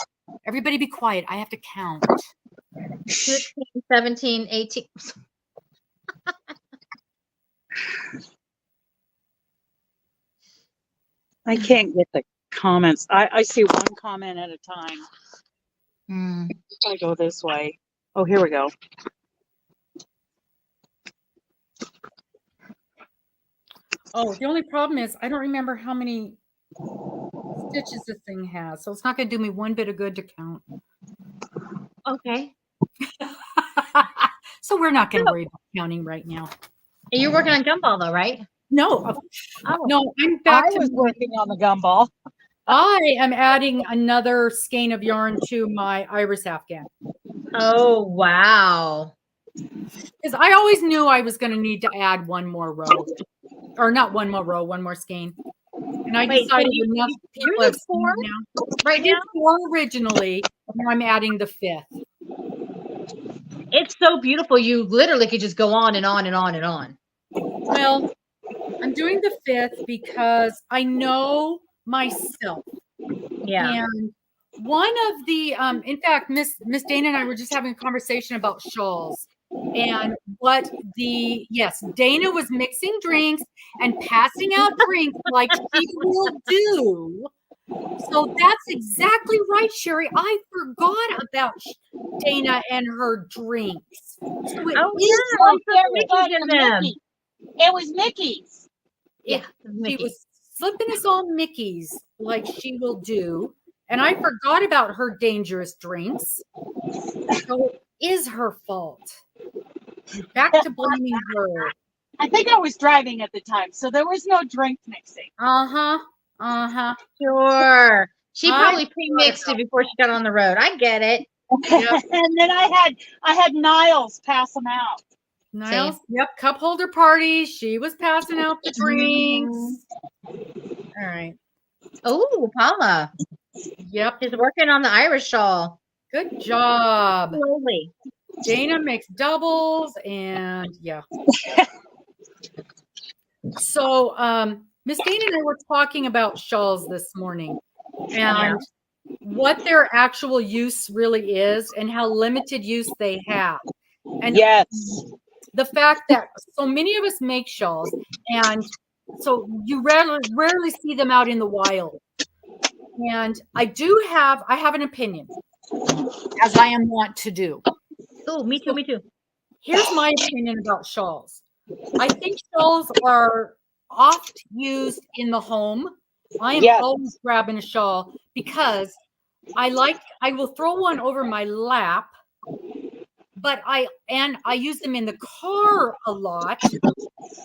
Everybody be quiet. I have to count. 16, 17, 18. I can't get the comments. I see one comment at a time. I go this way. Oh, here we go. Oh, the only problem is I don't remember how many stitches this thing has, so it's not going to do me one bit of good to count. Okay. So we're not going to worry about counting right now. You're working on gumball though, right? No. No, I'm back I was working on the gumball. I am adding another skein of yarn to my iris afghan. Oh, wow. Because I always knew I was going to need to add one more row. Or not one more row, one more skein. And I decided enough people have seen it now. Right, I did 4 originally, and now I'm adding the 5th. It's so beautiful. You literally could just go on and on and on and on. Well, I'm doing the 5th because I know myself. Yeah. And one of the, in fact, Miss Dana and I were just having a conversation about shawls. And yes, Dana was mixing drinks and passing out drinks like she will do. So that's exactly right, Sherry. I forgot about Dana and her drinks. So it was Mickey's. Yeah, she was slipping us all Mickey's like she will do. And I forgot about her dangerous drinks. So it is her fault. Back to blaming her. I think I was driving at the time, so there was no drink mixing. Sure. She probably pre-mixed it before she got on the road. I get it. Yep. And then I had Niles pass them out. Niles, yep, cup holder party. She was passing out the drinks. All right. Oh, Paula. Yep. She's working on the Irish shawl. Good job. Slowly. Dana makes doubles and yeah. So Miss Dana and I were talking about shawls this morning and what their actual use really is and how limited use they have. And yes, the fact that so many of us make shawls and so you rarely see them out in the wild. And I have an opinion, as I am wont to do. Oh, me too, me too. Here's my opinion about shawls. I think shawls are oft used in the home. I am always grabbing a shawl because I will throw one over my lap, but I use them in the car a lot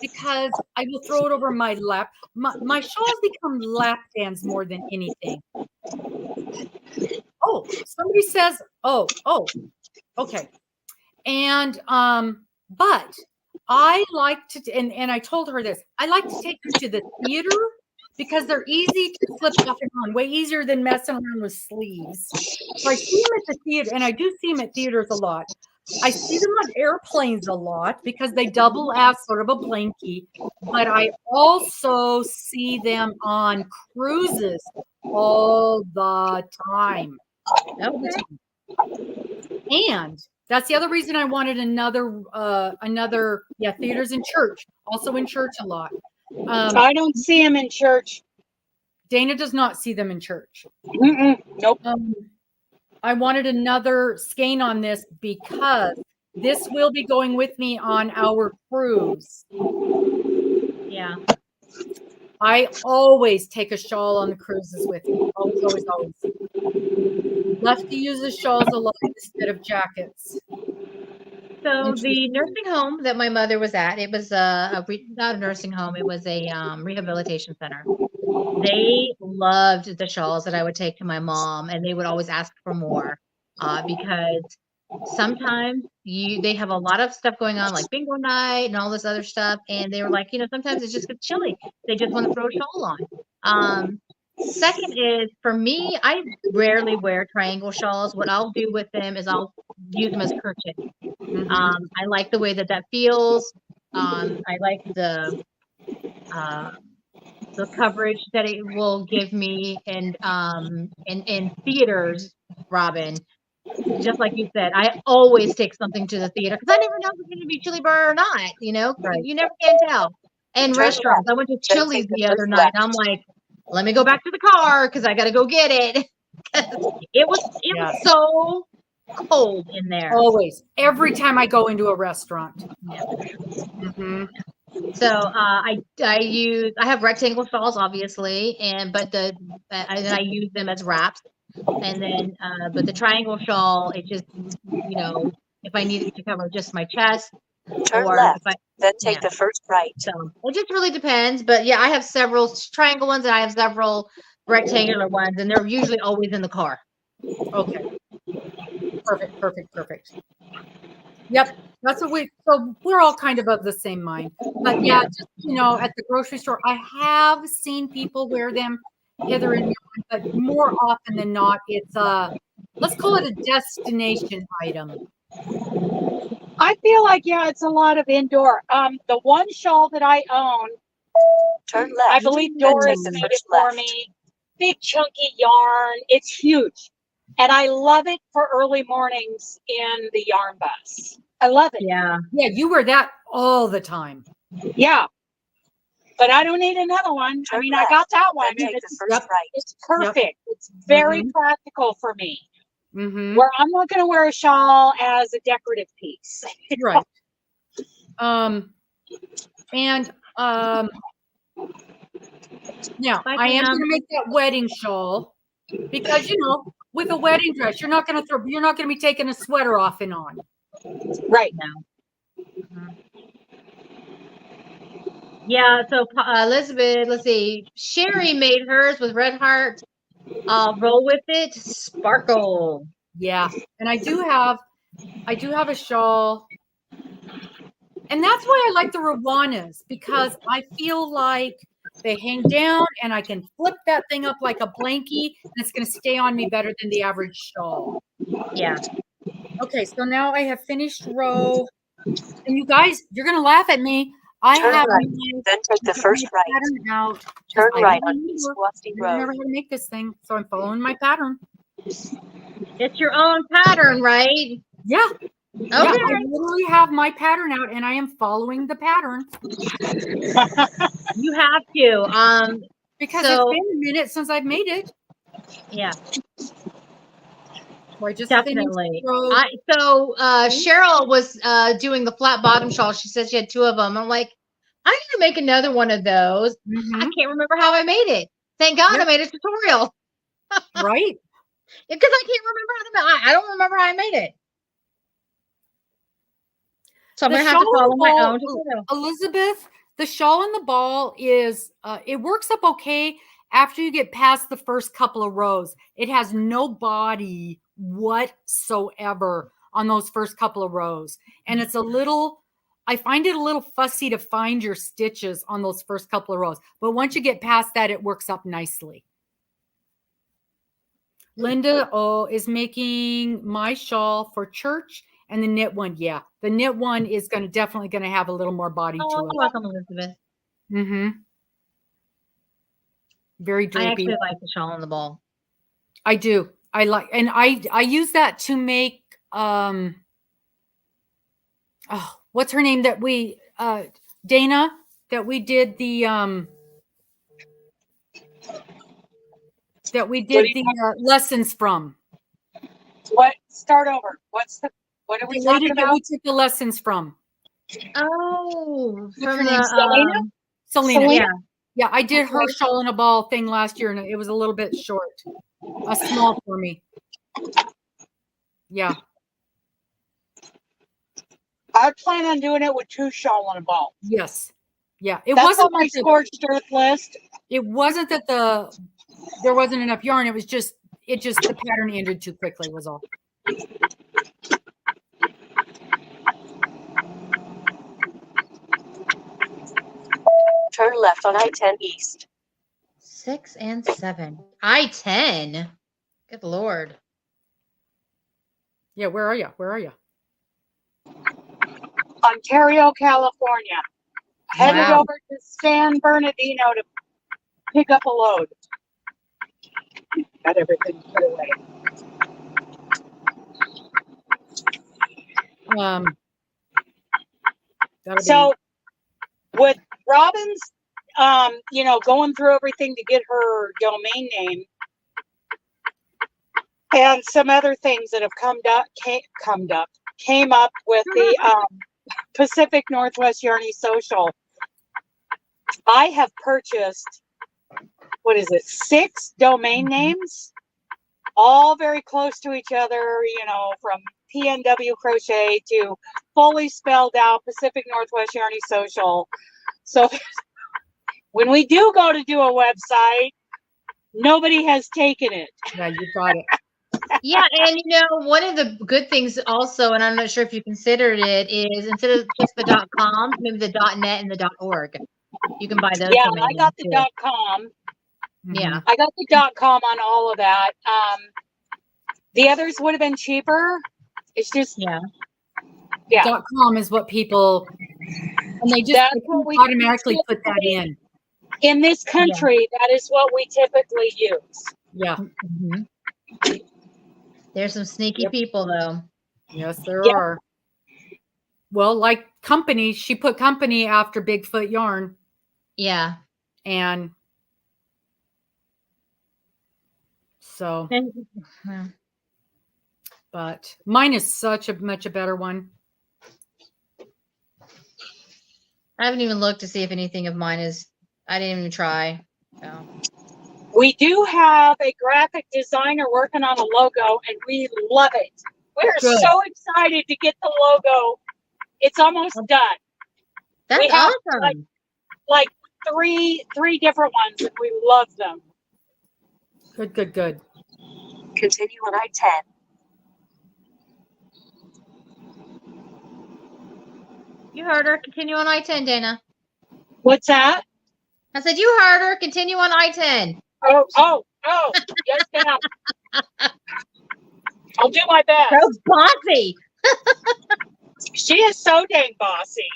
because I will throw it over my lap. My shawls become lap bands more than anything. Oh, somebody says, oh, okay. And but I like to, and I told her this, I like to take them to the theater because they're easy to slip off and on, way easier than messing around with sleeves. So I see them at the theater, and I do see them at theaters a lot. I see them on airplanes a lot because they double as sort of a blankie, but I also see them on cruises all the time. Okay. And that's the other reason I wanted another theaters in church, also in church a lot. I don't see them in church. Dana does not see them in church. Nope. I wanted another skein on this because this will be going with me on our cruise. Yeah. I always take a shawl on the cruises with me. Always, always, always. Lefty uses shawls a lot instead of jackets. So the nursing home that my mother was at, it was not a nursing home, it was a rehabilitation center. They loved the shawls that I would take to my mom, and they would always ask for more because sometimes they have a lot of stuff going on, like bingo night and all this other stuff, and they were like, sometimes it just gets chilly. They just want to throw a shawl on. Second is, for me, I rarely wear triangle shawls. What I'll do with them is I'll use them as kerchief. I like the way that feels. I like the coverage that it will give me, and in theaters, Robbin, just like you said, I always take something to the theater because I never know if it's going to be chili burger or not. Right. You never can tell. And restaurants, I went to Chili's the other night. And I'm like, let me go back to the car because I got to go get it. It was so cold in there. Always, every time I go into a restaurant. Yeah. So I have rectangle shawls, obviously, but I use them as wraps. And then, but the triangle shawl, it just, if I needed to cover just my chest, turn left, then take the first right. So it just really depends. But yeah, I have several triangle ones and I have several rectangular ones, and they're usually always in the car. Okay. Perfect. Yep. That's what we're all kind of the same mind. But yeah, just, at the grocery store, I have seen people wear them hither and yon, but more often than not, it's let's call it a destination item. I feel like, it's a lot of indoor. The one shawl that I own, turn left. I believe Doris made it for me. Big chunky yarn. It's huge. And I love it for early mornings in the yarn bus. I love it. Yeah. Yeah, you wear that all the time. Yeah. But I don't need another one. Turn I got that one. It's perfect. Yep. It's very practical for me. Where I'm not going to wear a shawl as a decorative piece. Right. And now I am going to make that wedding shawl because with a wedding dress, you're not going to be taking a sweater off and on. Right now. Yeah. So Elizabeth, let's see. Sherry made hers with red heart. Roll with it, sparkle. Yeah, and I do have a shawl, and that's why I like the Rawanas, because I feel like they hang down and I can flip that thing up like a blankie, and it's going to stay on me better than the average shawl. Yeah. Okay, so now I have finished row, and you guys, you're going to laugh at me. I turn have right, then take the first right. Pattern out. Turn right on East Wafty Road. I never had to make this thing, so I'm following my pattern. It's your own pattern, right? Yeah. Okay. Yeah, I literally have my pattern out, and I am following the pattern. You have to, because it's been a minute since I've made it. Yeah. So I just definitely. Cheryl was doing the flat bottom shawl. She said she had 2 of them. I'm like, I need to make another one of those. I can't remember how I made it. Thank God I made a tutorial. Right. Because I can't remember I don't remember how I made it. So I'm going to have to follow my own tutorial. Elizabeth, the shawl and the ball is, it works up okay after you get past the first couple of rows. It has no body whatsoever on those first couple of rows. And it's I find it a little fussy to find your stitches on those first couple of rows. But once you get past that, it works up nicely. Linda is making my shawl for church And the knit one, yeah. The knit one is definitely going to have a little more body to Oh, it. welcome, Elizabeth. Mm-hmm. Very drapey. I actually like the shawl on the ball. I do. I use that to make what's her name that we Dana that we did the lessons from. What? Start over. What are we talking about? That we took the lessons from. Oh, What's from her name? Selena. Yeah. Yeah, I did her shawl in a ball thing last year, and it was a little bit short. Small for me. Yeah. I plan on doing it with 2 shawl in a ball. Yes. Yeah. That's on my scorched earth list. It wasn't that there wasn't enough yarn. It was just the pattern ended too quickly was all. Turn left on I-10 East. 6 and 7. I-10. Good Lord. Yeah, where are you? Ontario, California. Headed over to San Bernardino to pick up a load. Got everything put away. So with Robbin's, going through everything to get her domain name and some other things that have came up with the Pacific Northwest Yarny Social. I have purchased, 6 domain names, all very close to each other, from PNW Crochet to fully spelled out Pacific Northwest Yarny Social. So when we do go to do a website, nobody has taken it. Yeah, you got it. Yeah, and one of the good things also, and I'm not sure if you considered it, is instead of just the .com, maybe the .net and the .org. You can buy those. Yeah, I got the .com. Yeah, I got the .com on all of that. The others would have been cheaper. It's just yeah. .com is what people, and they just automatically put that in. In this country, that is what we typically use. Yeah. Mm-hmm. There's some sneaky people, though. Yes, there are. Well, like company, she put company after Bigfoot Yarn. Yeah. And so, but mine is such a much better one. I haven't even looked to see if anything of mine is. I didn't even try. So. We do have a graphic designer working on a logo, and we love it. We're so excited to get the logo. It's almost done. That's awesome. Like three different ones, and we love them. Good. Continue on I-10. You heard her. Continue on I-10, Dana. What's that? I said you heard her. Continue on I-10. Oh, yes, ma'am. I'll do my best. So bossy. She is so dang bossy.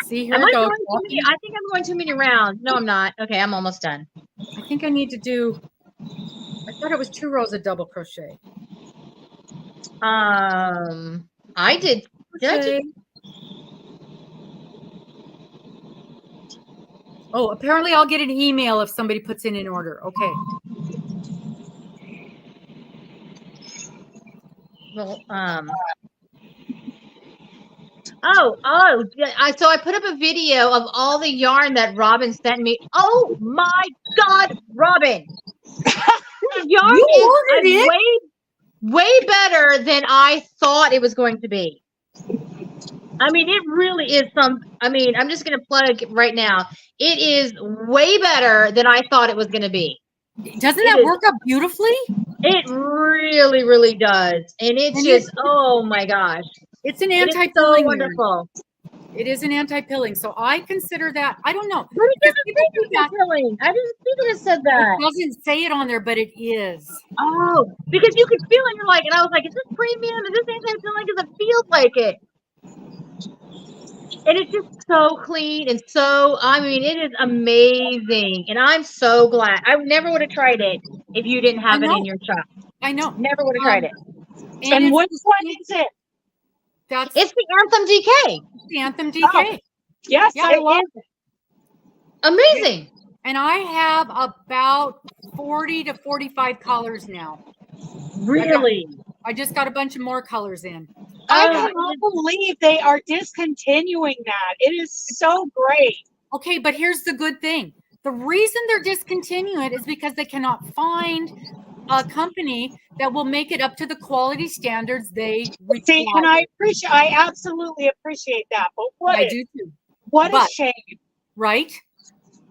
See her go. I think I'm going too many rounds. No, I'm not. Okay, I'm almost done. I think I need to do. I thought it was 2 rows of double crochet. I did. Oh, apparently I'll get an email if somebody puts in an order. Okay. Well, so I put up a video of all the yarn that Robbin sent me. Oh my God, Robbin! Yarn is way better than I thought it was going to be. I mean, it really is I'm just going to plug right now. It is way better than I thought it was going to be. Doesn't that work out beautifully? It really, really does. And it's just, oh my gosh. It's an anti-pulling wonderful. It is an anti-pilling. So I consider that, I don't know. But it Because doesn't people say do that. anti-pilling. I didn't see that it said that. It doesn't say it on there, but it is. Oh, because you could feel it. You're like, and I was like, is this premium? Is this anti-pilling? Because it feels like it. And it's just so clean and so, I mean, it is amazing. And I'm so glad. I never would have tried it if you didn't have it in your shop. I know. Never would have tried it. And which one is it? That's It's the Anthem DK. the Anthem DK. Yes, Yeah, I love it. Amazing. And I have about 40 to 45 colors now. Really? I just got a bunch of more colors in. I cannot believe they are discontinuing that. It is so great. Okay, but here's the good thing. The reason they're discontinuing it is because they cannot find a company that will make it up to the quality standards they require. See, and I absolutely appreciate that. But I do too. What a shame. Right?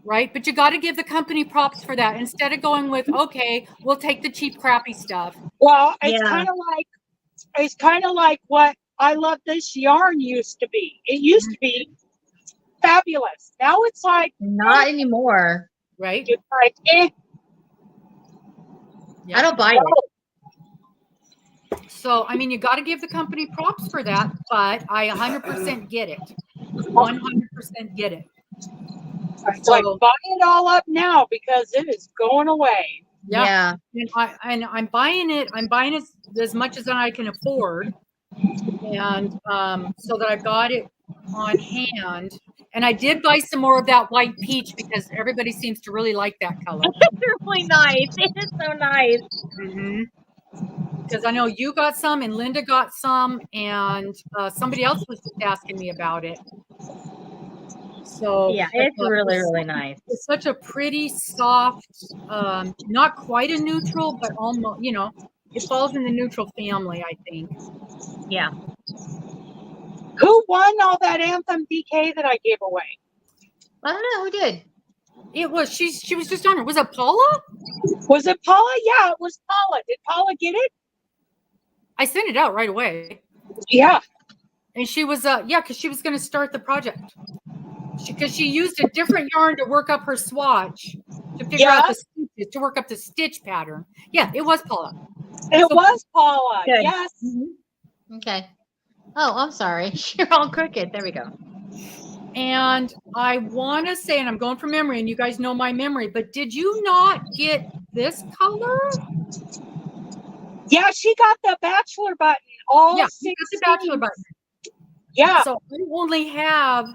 Right? But you got to give the company props for that. Instead of going with, okay, we'll take the cheap, crappy stuff. Well, it's kind of like what I Love This Yarn used to be. It used to be fabulous. Now it's like not anymore. Right? It's like, I don't buy it. So, I mean, you got to give the company props for that, but I 100% get it. 100% get it. It's like buy it all up now because it is going away. Yeah. And I'm buying it. I'm buying it as much as I can afford. And so that I've got it on hand. And I did buy some more of that white peach because everybody seems to really like that color. It's really nice. It is so nice. Because I know you got some and Linda got some and somebody else was just asking me about it. So yeah, it's really, really nice. It's such a pretty soft, not quite a neutral, but almost, you know, it falls in the neutral family, I think. Yeah. Who won all that Anthem DK that I gave away? I don't know who did. It was she was just on her. Was it Paula? Was it Paula? Yeah, it was Paula. Did Paula get it? I sent it out right away. Yeah. And she was because she was going to start the project. Because she used a different yarn to work up her swatch to figure out the stitches, to work up the stitch pattern. Yeah, it was Paula. It was Paula. Good. Yes. Okay. Oh, I'm sorry. You're all crooked. There we go. And I want to say, and I'm going from memory, and you guys know my memory, but did you not get this color? Yeah, she got the bachelor button. All yeah, 16. the bachelor button. Yeah. So I only have.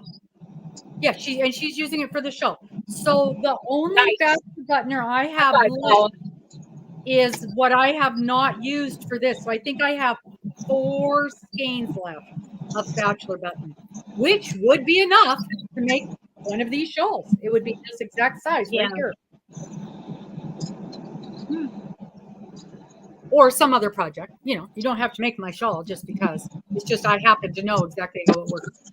Yeah, she's using it for the show. So the only bachelor buttoner I have left is what I have not used for this. So I think I have 4 skeins left of bachelor button, which would be enough to make one of these shawls. It would be this exact size right here. Or some other project. You know, you don't have to make my shawl just because. It's just I happen to know exactly how it works.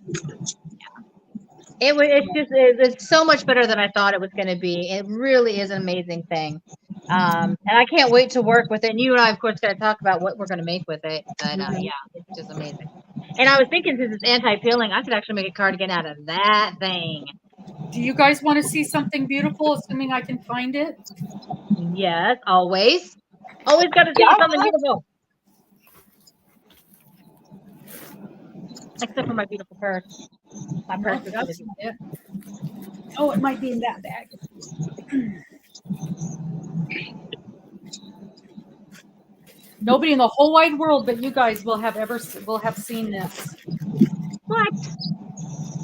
It's so much better than I thought it was going to be. It really is an amazing thing. And I can't wait to work with it. And you and I, of course, got to talk about what we're going to make with it. But yeah, it's just amazing. And I was thinking, since it's anti-peeling, I could actually make a cardigan out of that thing. Do you guys want to see something beautiful, assuming I can find it? Yes, always. Always got to see something beautiful. Except for my beautiful purse. My purse is it. Oh, it might be in that bag. Nobody in the whole wide world but you guys will have seen this. What?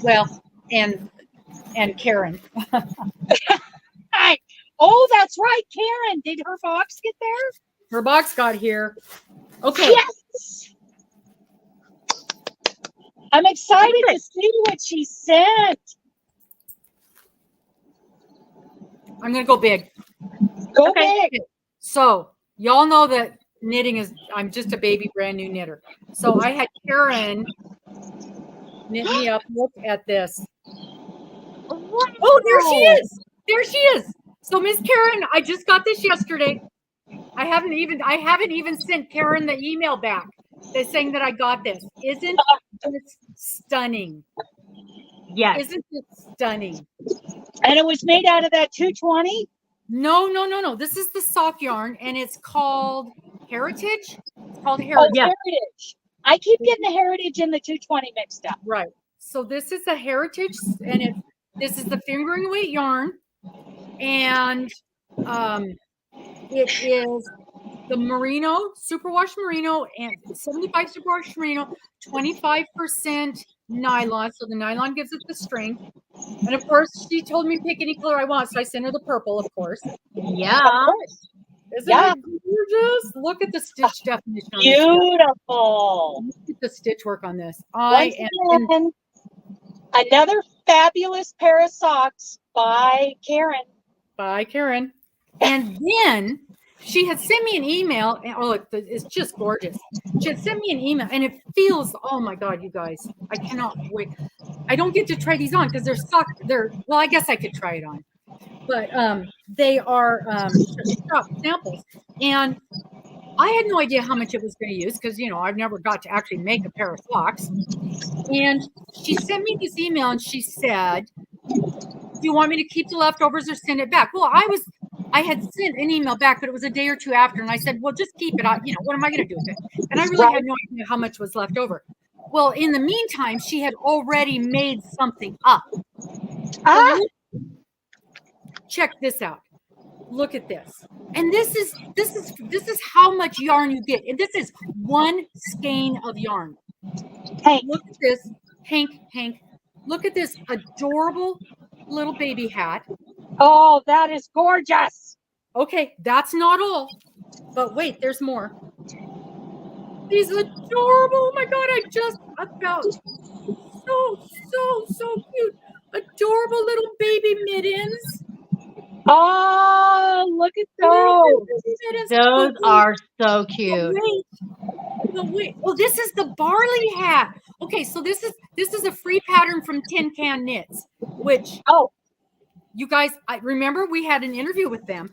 Well, and Karen. Hi. Oh, that's right, Karen. Did her box get there? Her box got here. Okay. Yes. I'm excited to see what she sent. I'm going to go big. Go big. So, y'all know that knitting is, I'm just a baby brand new knitter. So, I had Karen knit me up. Look at this. What? Oh, there she is. There she is. So, Miss Karen, I just got this yesterday. I haven't even sent Karen the email back. They're saying that I got this. Isn't this stunning? Yes. Isn't it stunning? And it was made out of that 220? No. This is the sock yarn, and it's called Heritage. It's called Oh, Heritage. Heritage. I keep getting the Heritage and the 220 mixed up. Right. So this is the Heritage, and this is the fingering weight yarn, and it is the merino, superwash merino, and 75 superwash merino, 25% nylon. So the nylon gives it the strength. And of course, she told me pick any color I want, so I sent her the purple, of course. Yeah. Isn't it gorgeous? Look at the stitch definition. Beautiful. Look at the stitch work on this. Once again, another fabulous pair of socks by Karen. By Karen. And then she had sent me an email. And, it's just gorgeous. She had sent me an email, and it feels, oh my God, you guys, I cannot wait. I don't get to try these on because well, I guess I could try it on. But they are samples. And I had no idea how much it was going to use because, I've never got to actually make a pair of socks. And she sent me this email, and she said, do you want me to keep the leftovers or send it back? Well, I had sent an email back, but it was a day or two after. And I said, well, just keep it. What am I going to do with it? And I really had no idea how much was left over. Well, in the meantime, she had already made something up. Check this out. Look at this. And this is how much yarn you get. And this is one skein of yarn. Hey, look at this. Hank, look at this adorable little baby hat. Oh, that is gorgeous. Okay, that's not all. But wait, there's more. These adorable, oh my God, I just about so cute. Adorable little baby mittens. Oh, look at those. Those are so cute. But wait. Well, this is the barley hat. Okay, so this is a free pattern from Tin Can Knits, which you guys, I remember we had an interview with them,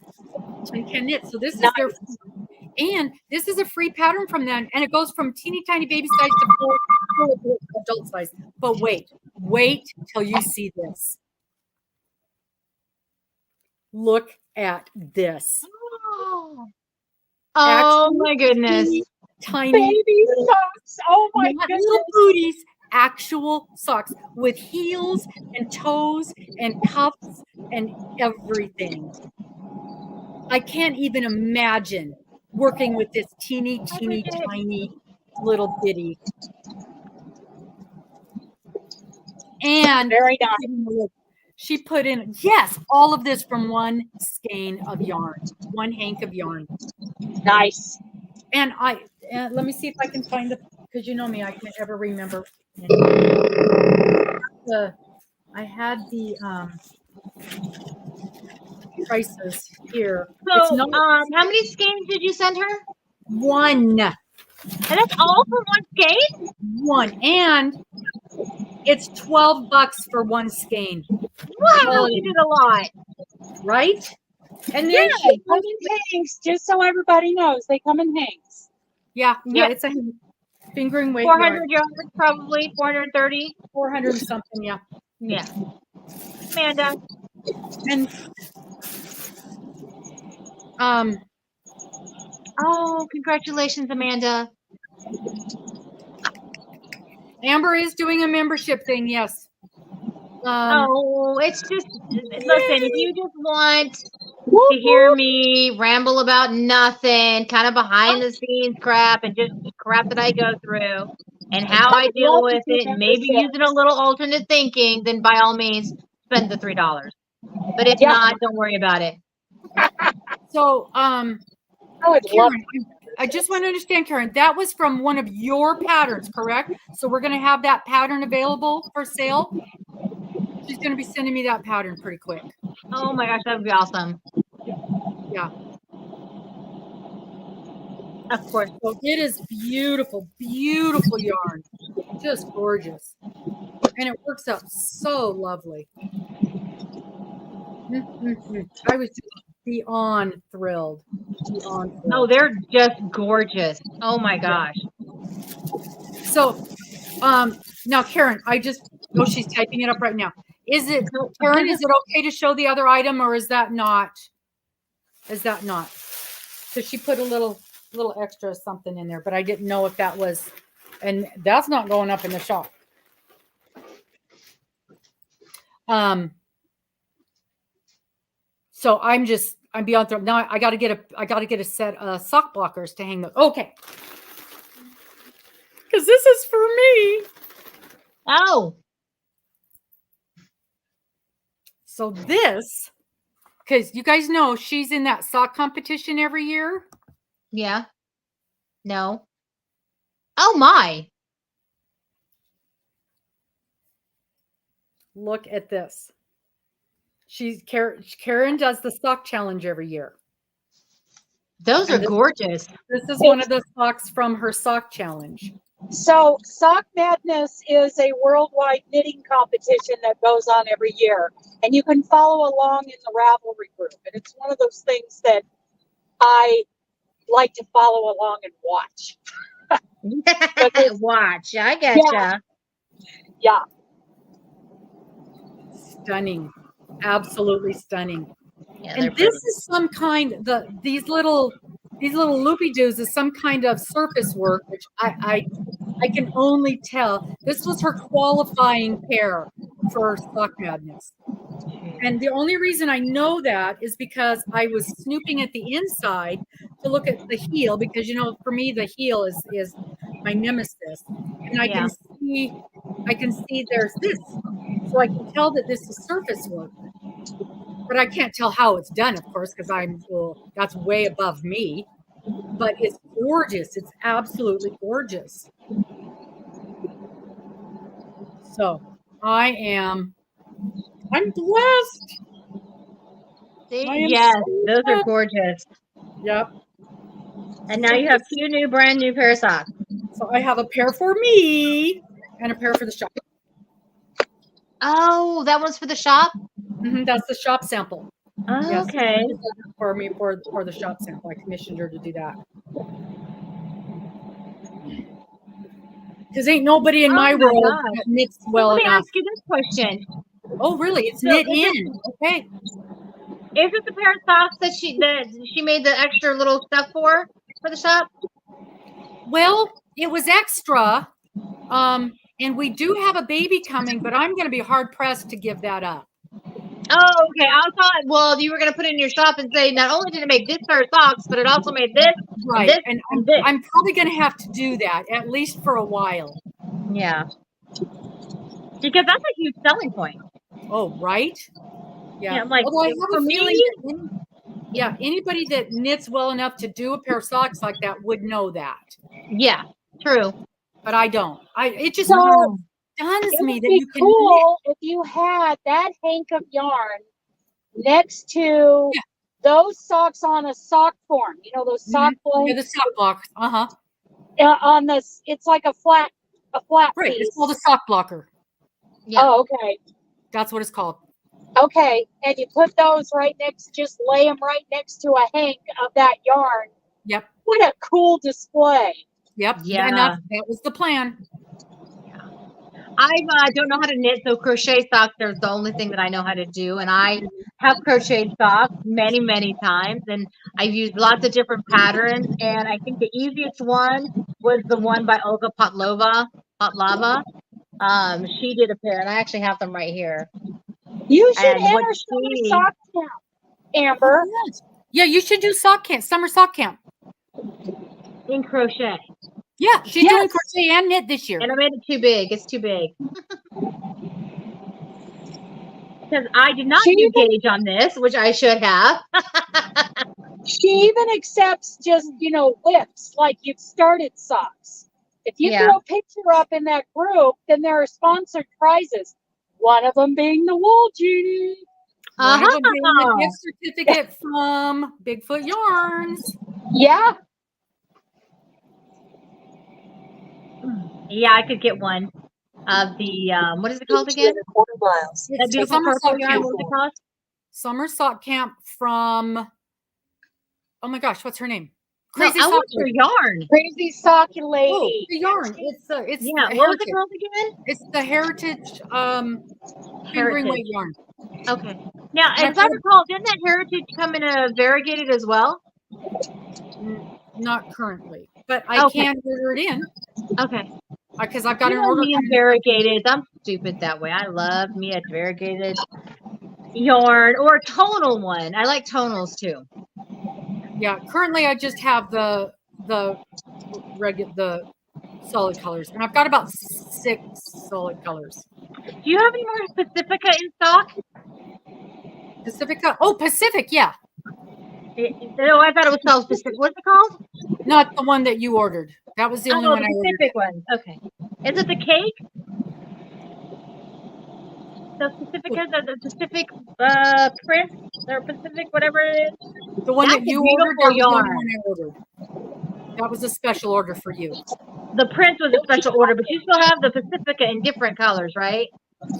Tin Can Knits. So this is their, and this is a free pattern from them, and it goes from teeny tiny baby size to full adult size. But wait till you see this. Look at this. Oh my goodness. Tiny baby socks. Oh my goodness. Little booties, actual socks with heels and toes and cuffs and everything. I can't even imagine working with this teeny tiny little bitty. And very nice. She put in, all of this from one skein of yarn, one hank of yarn. Nice. And let me see if I can find because you know me, I can't ever remember. I had the prices here. So, how many skeins did you send her? One. And that's all for one skein? One. And it's $12 for one skein. Wow, you did a lot. Right? And then they come in hanks, just so everybody knows. They come in hanks. Yeah, it's a fingering weight. 400 yards, probably 430. 400 something, yeah. Yeah. Amanda. And oh, congratulations, Amanda. Amber is doing a membership thing, yes. It's just, listen, if you just want to hear me ramble about nothing, kind of behind the scenes crap and just crap that I go through and how I deal with it, and maybe using a little alternate thinking, then by all means, spend the $3. But if not, don't worry about it. So, Karen, I just want to understand, Karen, that was from one of your patterns, correct? So we're going to have that pattern available for sale. She's going to be sending me that pattern pretty quick. Oh my gosh, that would be awesome. Yeah. Of course. So it is beautiful, beautiful yarn. Just gorgeous. And it works out so lovely. I was just beyond thrilled. Oh, they're just gorgeous. Oh my gosh. So now, Karen, I just Oh, she's typing it up right now. Is it, Karen, is it okay to show the other item, or is that not? Is that not? So she put a little extra something in there, but I didn't know if that was, and that's not going up in the shop. So I'm beyond through. Now I got to get a set of sock blockers to hang those. Okay. Because this is for me. Oh. So this, because you guys know she's in that sock competition every year. Yeah. No. Oh my. Look at this. Karen does the sock challenge every year. Those are gorgeous. This is one of the socks from her sock challenge. So Sock Madness is a worldwide knitting competition that goes on every year, and you can follow along in the Ravelry group. And it's one of those things that I like to follow along and watch. Watch, I getcha. Yeah. Stunning, absolutely stunning. Yeah, and this is some kind. These little loopy doos is some kind of surface work, which I can only tell. This was her qualifying pair for Sock Madness. And the only reason I know that is because I was snooping at the inside to look at the heel, because, you know, for me, the heel is my nemesis. And I can see there's this. So I can tell that this is surface work. But I can't tell how it's done, of course, because that's way above me. But it's gorgeous. It's absolutely gorgeous. So I'm blessed. Yes, those are gorgeous. Yep. And now you have two brand new pair of socks. So I have a pair for me and a pair for the shop. Oh, that one's for the shop? Mm-hmm, that's the shop sample. Oh, yes, okay. For me, for the shop sample. I commissioned her to do that. Because ain't nobody in my world that knits well enough. Let me ask you this question. Oh, really? It's knit in. Okay. Is it the pair of socks that she made the extra little stuff for the shop? Well, it was extra. And we do have a baby coming, but I'm going to be hard pressed to give that up. Oh, okay. I thought, well, you were going to put it in your shop and say, not only did it make this pair of socks, but it also made this. Right. This, and this. I'm probably going to have to do that, at least for a while. Yeah. Because that's a huge selling point. Oh, right? Yeah. Like, although I have a feeling that anybody that knits well enough to do a pair of socks like that would know that. Yeah, true. But I don't. It just stuns me that you can cool if you had that hank of yarn next to those socks on a sock form. You know, those sock blanks? Yeah, the sock block. Uh-huh. On this, it's like a flat right. piece. It's called a sock blocker. Yeah. Oh, okay. That's what it's called. Okay. And you put those just lay them right next to a hank of that yarn. Yep. What a cool display. Yep. Yeah. And that was the plan. I don't know how to knit, so crochet socks are the only thing that I know how to do. And I have crocheted socks many, many times. And I've used lots of different patterns. And I think the easiest one was the one by Olga Potlava. She did a pair, and I actually have them right here. You should enter summer sock camp, Amber. Yeah, you should do summer sock camp. In crochet. Yeah, she's doing crochet and knit this year. And I made it too big. It's too big. Because I did not do gauge on this, which I should have. She even accepts just, whips, like you've started socks. If you throw a picture up in that group, then there are sponsored prizes. One of them being the wool genie. One of them being the gift certificate from Bigfoot Yarns. Yeah. Yeah, I could get one of the what is it called again? 1/4 miles. That beautiful purple yarn. What was it called? Summer sock camp from. Oh my gosh, what's her name? Crazy I sock want lady. your yarn. Crazy sock Oh, lady. the yarn. It's Yeah. the What was it heritage. called again? It's the heritage fingering weight yarn. Okay. Now, And as I recall, didn't that heritage come in a variegated as well? Not currently, but I can order it in. Okay. Because I've got an You know order me and coming. variegated. I'm stupid that way. I love me a variegated yarn or a tonal one. I like tonals too. Yeah, currently I just have the solid colors, and I've got about 6 solid colors. Do you have any more Pacifica in stock? Pacifica. Oh, Pacific. Yeah. No, I thought it was called Pacific. What's it called? Not the one that you ordered. That was the only one the I ordered. Pacific one. Okay. Is it the cake? The Pacifica, the Pacific print or Pacific, whatever it is. The one That's that you a ordered, beautiful that was the only yarn. one I ordered. That was a special order for you. The print was a special order, but you still have the Pacifica in different colors, right?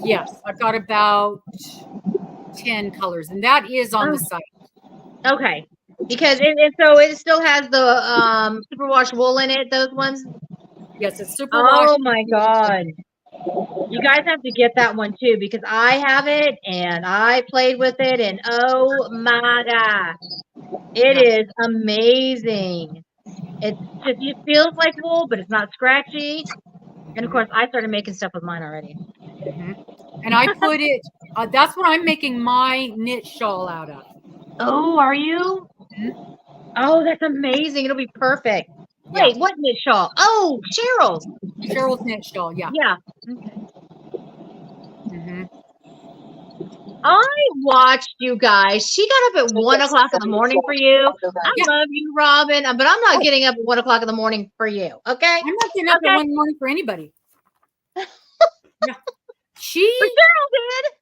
Yes, I've got about 10 colors, and that is on the site. Okay. Because and so it still has the superwash wool in it, those ones? Yes, it's superwash. Oh my God. You guys have to get that one too, because I have it and I played with it, and oh my God. It is amazing. It feels like wool, but it's not scratchy. And of course, I started making stuff with mine already. And I put it, that's what I'm making my knit shawl out of. Oh, are you? Oh, that's amazing. It'll be perfect. Yeah. Wait, what knit shawl? Oh, Cheryl's. Cheryl's knit shawl, yeah. Yeah. Okay. I watched you guys. She got up at 1 o'clock in the morning for you. I love you, Robbin, but I'm not getting up at 1 o'clock in the morning for you. Okay? I'm not getting up at 1 in the morning for anybody. Yeah. She Cheryl did.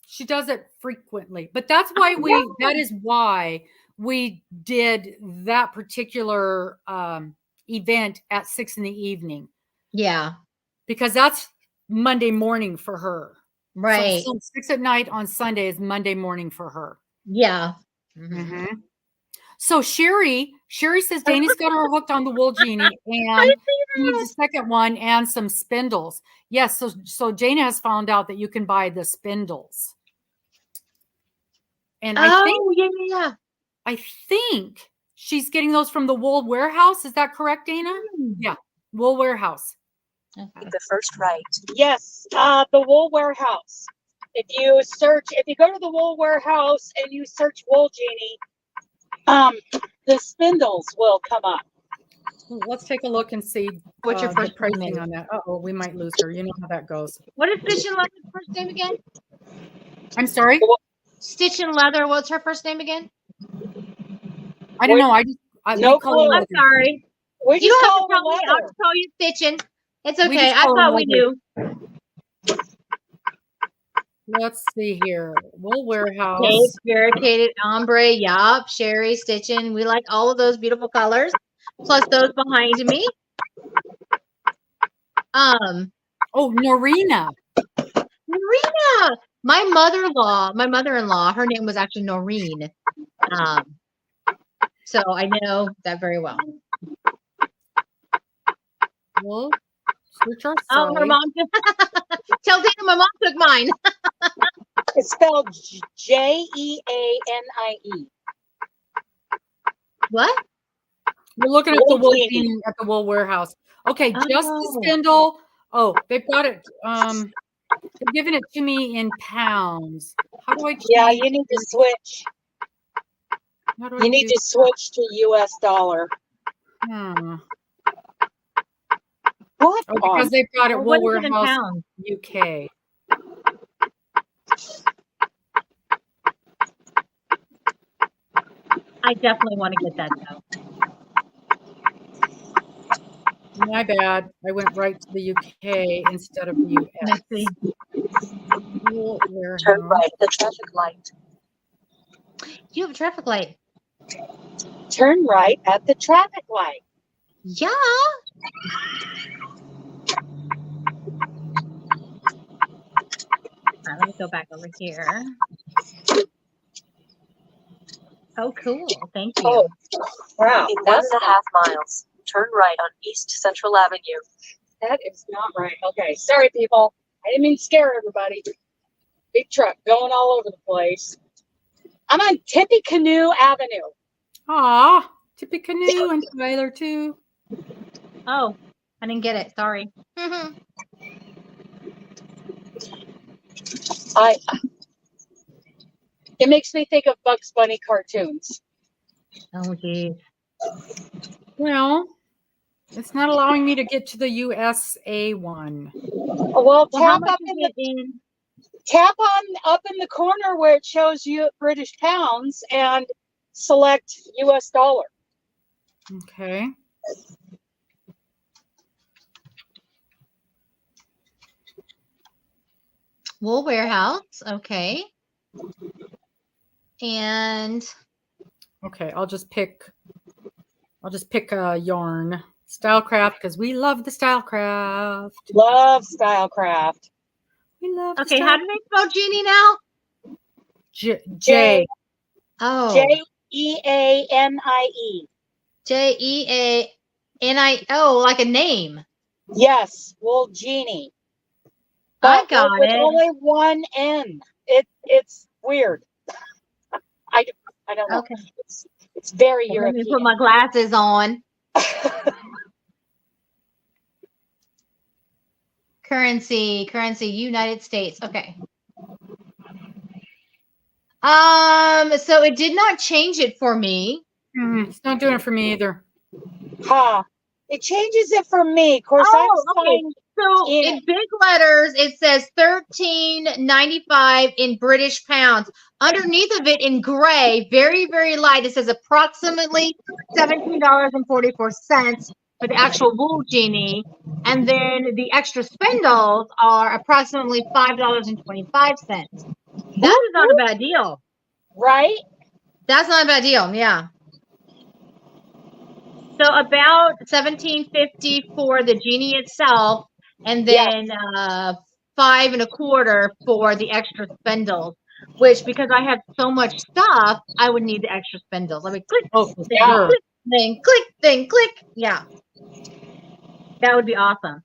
She does it frequently, but that's why that is why we did that particular event at 6 in the evening. Yeah. Because that's Monday morning for her. Right. So 6 at night on Sunday is Monday morning for her. Yeah. So Sherry says Dana's got her hooked on the wool genie, and she needs a second one and some spindles. Yes, so Jana has found out that you can buy the spindles. And I think she's getting those from the Wool Warehouse. Is that correct, Dana? Yeah, Wool Warehouse. The first right. Yes, the Wool Warehouse. If you go to the Wool Warehouse and you search Wool Genie, the spindles will come up. Let's take a look and see what's your first pricing name on that. Uh-oh, we might lose her. You know how that goes. What is Stitch and Leather's first name again? I'm sorry? Stitch and Leather. What's her first name again? I don't know. No clue. I'm sorry. We You just don't have call to tell me. her I'll Leather. just call you Stitching. It's okay. I thought we knew. Let's see here. Wool Warehouse. Tape, variegated, ombre, yup, Sherry, Stitching. We like all of those beautiful colors. Plus those behind me. Oh, Norina. Norina. My mother-in-law, her name was actually Noreen. So I know that very well. Well, search our Oh, her site. mom. Tell Dana my mom took mine. It's spelled Jeanie. What? We're looking at the Wool Genie at the Wool Warehouse. Okay, just the spindle. Oh, they've got it. They're giving it to me in pounds. How do I change? Yeah, you need to switch. You need to switch to US dollar. What? Oh, because they've got it Wool What is it in Warehouse pounds? UK. I definitely want to get that though. My bad. I went right to the UK instead of the US. Let's see. Wool Warehouse. Turn right at the traffic light. You have a traffic light. Turn right at the traffic light. Yeah. All right, let me go back over here. Oh, cool. Thank you. Oh, wow. In 1.5 miles, turn right on East Central Avenue. That is not right. Okay, sorry, people. I didn't mean to scare everybody. Big truck going all over the place. I'm on Tippecanoe Avenue. Aw, Tippecanoe and Tyler too. Oh, I didn't get it. Sorry. It makes me think of Bugs Bunny cartoons. Oh, geez. Well, it's not allowing me to get to the USA one. Well, Well, tap on up in the corner where it shows you British pounds and select US dollar. Okay. Wool warehouse. Okay. And Okay, I'll just pick a yarn. Stylecraft, because we love the Stylecraft. Love Stylecraft. We love okay, how do they spell genie now? J. Oh. Jeanie. Jeani. Oh, like a name. Yes, Wool Genie. I got with it. only one N. It's weird. I don't know. Okay. It's very Let European. me put my glasses on. Currency, United States. Okay. So it did not change it for me. It's not doing it for me either. It changes it for me. Of course, I'm signed So in big letters, it says $13.95 in British pounds. Underneath of it in gray, very, very light, it says approximately $17.44 for the actual Wool Genie. And then the extra spindles are approximately $5.25. That is not a bad deal. Right? That's not a bad deal, yeah. So about $17.50 for the Genie itself, and then $5 1/4 for the extra spindles. Which, because I have so much stuff, I would need the extra spindles. I mean, click, click, then click. Yeah, that would be awesome.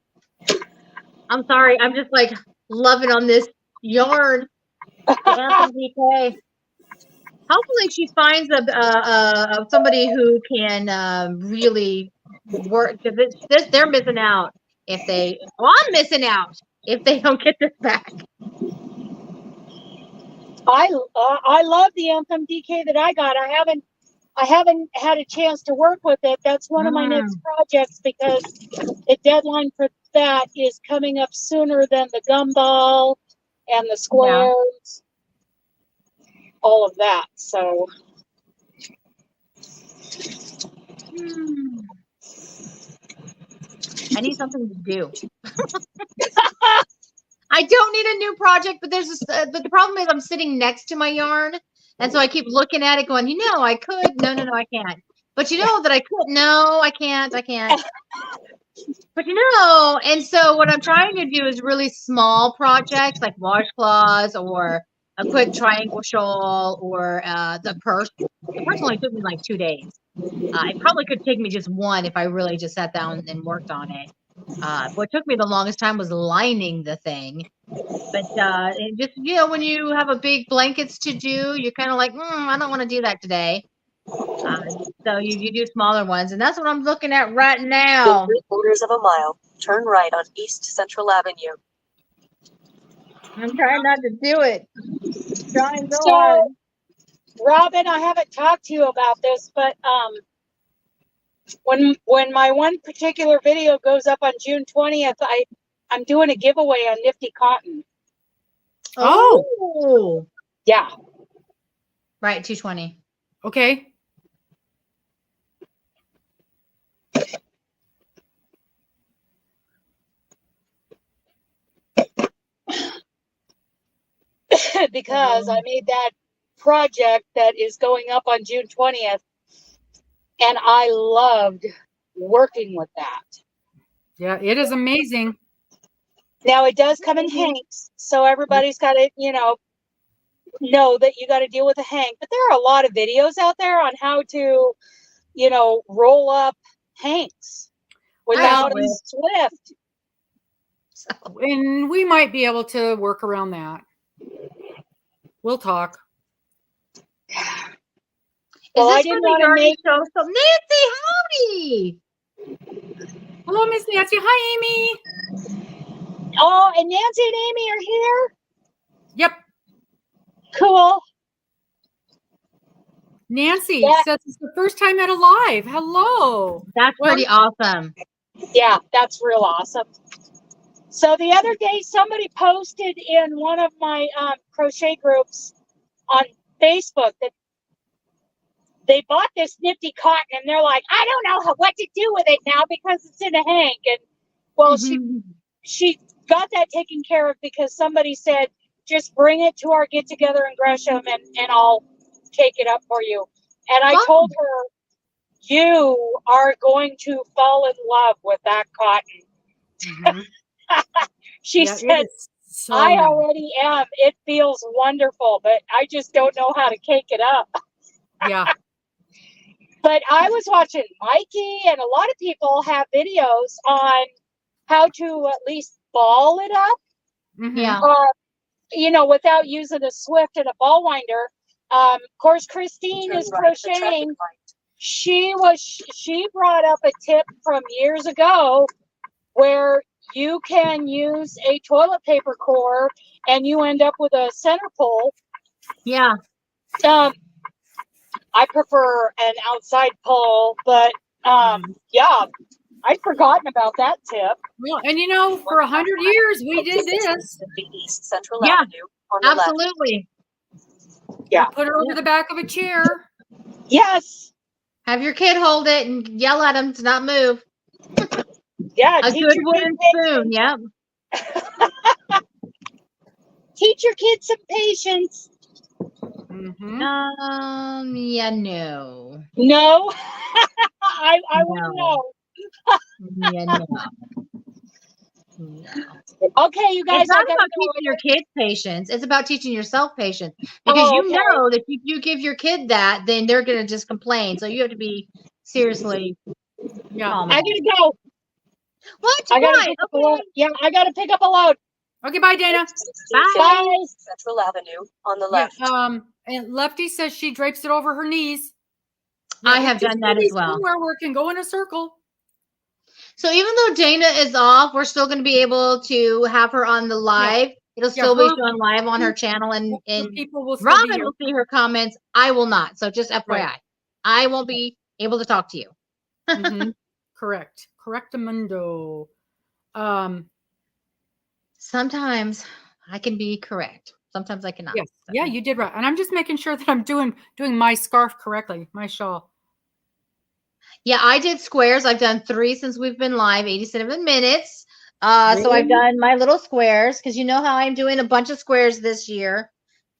I'm sorry, I'm just like loving on this yarn. DK. Hopefully, she finds somebody who can really work. They're missing out if they. Well, I'm missing out if they don't get this back. I love the Anthem DK that I got. I haven't had a chance to work with it. That's one of my next projects because the deadline for that is coming up sooner than the gumball and the squares, all of that. So I need something to do. I don't need a new project, but but the problem is I'm sitting next to my yarn, and so I keep looking at it, going, I could. No, I can't. But you know that I could. No, I can't. But and so what I'm trying to do is really small projects like washcloths or a quick triangle shawl or the purse. The purse only took me like 2 days. It probably could take me just one if I really just sat down and worked on it. What took me the longest time was lining the thing. But and just, when you have a big blankets to do, you're kind of like, I don't want to do that today. So you do smaller ones, and that's what I'm looking at right now. In 3/4 mile, turn right on East Central Avenue. I'm trying not to do it. Trying so hard. Robbin, I haven't talked to you about this, but when my one particular video goes up on June 20th, I'm doing a giveaway on Nifty Cotton. Oh. Yeah. Right, 220. Okay. Because I made that project that is going up on June 20th, and I loved working with that. Yeah, it is amazing. Now it does come in hanks, so everybody's got to, know that you got to deal with a hank. But there are a lot of videos out there on how to, roll up hanks without a Swift. And we might be able to work around that. We'll talk. Well, Is this for the Yardy show? So Nancy, howdy. Hello, Miss Nancy. Hi, Amy. Oh, and Nancy and Amy are here? Yep. Cool. Nancy says it's the first time at a live. Hello. That's pretty awesome. Yeah, that's real awesome. So the other day, somebody posted in one of my crochet groups on Facebook that they bought this nifty cotton, and they're like, I don't know what to do with it now because it's in a hank. And well, she got that taken care of because somebody said, just bring it to our get together in Gresham and I'll take it up for you. And I told her, you are going to fall in love with that cotton. She said, I already am. It feels wonderful, but I just don't know how to cake it up. Yeah. But I was watching Mikey, and a lot of people have videos on how to at least ball it up. Yeah. Without using a Swift and a ball winder. Of course, Christine is crocheting. She brought up a tip from years ago where you can use a toilet paper core and you end up with a center pole. Yeah. I prefer an outside pole, but yeah, I'd forgotten about that tip. Well, and for 100 years we did this. East Central Yeah, Avenue on the absolutely. Yeah. Put her over the back of a chair. Yes. Have your kid hold it and yell at him to not move. Yeah. A good wooden spoon. Yep. Teach your kids some patience. Yeah, no. No. I wouldn't know. Yeah, no. Okay, you guys. It's not about teaching your kids patience. It's about teaching yourself patience. Because know that if you give your kid that, then they're going to just complain. So you have to be seriously. Yeah. I gotta go. What? I gotta pick up a load. Okay, bye, Dana. Bye. Central Avenue on the left. And Lefty says she drapes it over her knees. I have done that as well. Where we can go in a circle. So even though Dana is off, we're still going to be able to have her on the live. Yeah. It'll still be showing live on her channel, and people will Robbin will see her comments. I will not. So just FYI, right. I won't be able to talk to you. Correct. Correctamundo. Sometimes I can be correct. Sometimes I cannot. Yes. Yeah, you did right. And I'm just making sure that I'm doing my scarf correctly, my shawl. Yeah, I did squares. I've done 3 since we've been live, 87 minutes. Really? So I've done my little squares because you know how I'm doing a bunch of squares this year.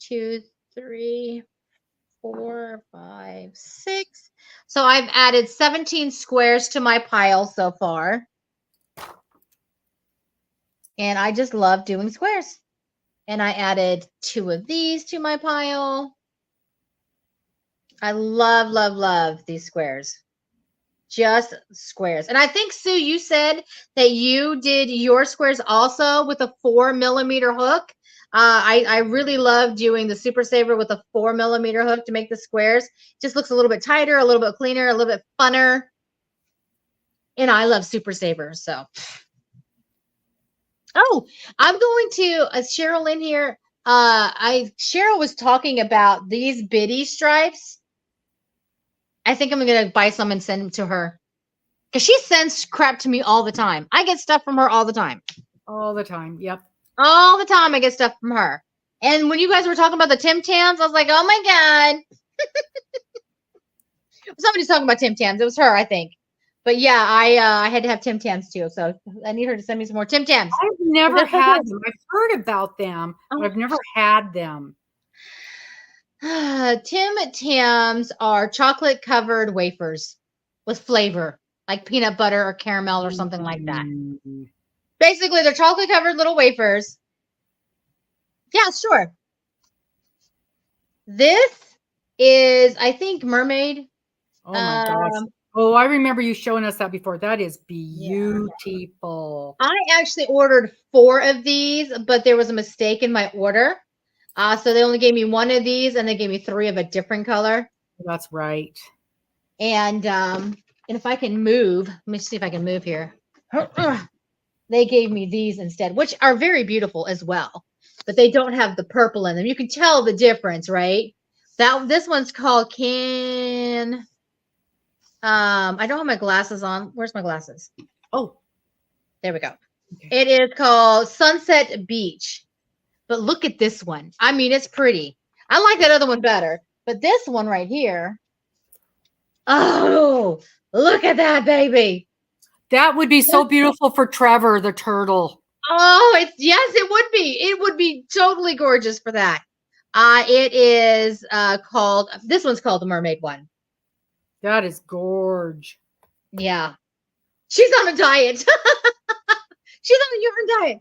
2, 3, 4, 5, 6. So I've added 17 squares to my pile so far. And I just love doing squares. And I added 2 of these to my pile. I love, love, love these squares. Just squares. And I think, Sue, you said that you did your squares also with a 4mm hook. I really love doing the Super Saver with a 4mm hook to make the squares. Just looks a little bit tighter, a little bit cleaner, a little bit funner. And I love Super Savers. So, oh, I'm going to Cheryl in here. Cheryl was talking about these biddy stripes. I think I'm going to buy some and send them to her. Because she sends crap to me all the time. I get stuff from her all the time. All the time. Yep. All the time I get stuff from her. And when you guys were talking about the Tim Tams, I was like, oh my God. Somebody's talking about Tim Tams. It was her, I think. But yeah, I had to have Tim Tams too. So I need her to send me some more Tim Tams. I've never had them. I've heard about them, but I've never had them. Tim Tams are chocolate covered wafers with flavor, like peanut butter or caramel or something like that. Basically, they're chocolate covered little wafers. Yeah, sure. This is, I think, mermaid. Oh my gosh. Oh, I remember you showing us that before. That is beautiful. I actually ordered 4 of these, but there was a mistake in my order. So they only gave me 1 of these, and they gave me 3 of a different color. That's right. And if I can move, let me see if I can move here. They gave me these instead, which are very beautiful as well, but they don't have the purple in them. You can tell the difference, right? This one's called I don't have my glasses on. Where's my glasses? Oh, there we go. Okay. It is called Sunset Beach. But look at this one. I mean, it's pretty. I like that other one better. But this one right here. Oh, look at that, baby. That would be so beautiful for Trevor, the turtle. Oh, yes, it would be. It would be totally gorgeous for that. It is this one's called the mermaid one. That is gorge. Yeah. She's on a diet. She's on a yarn diet.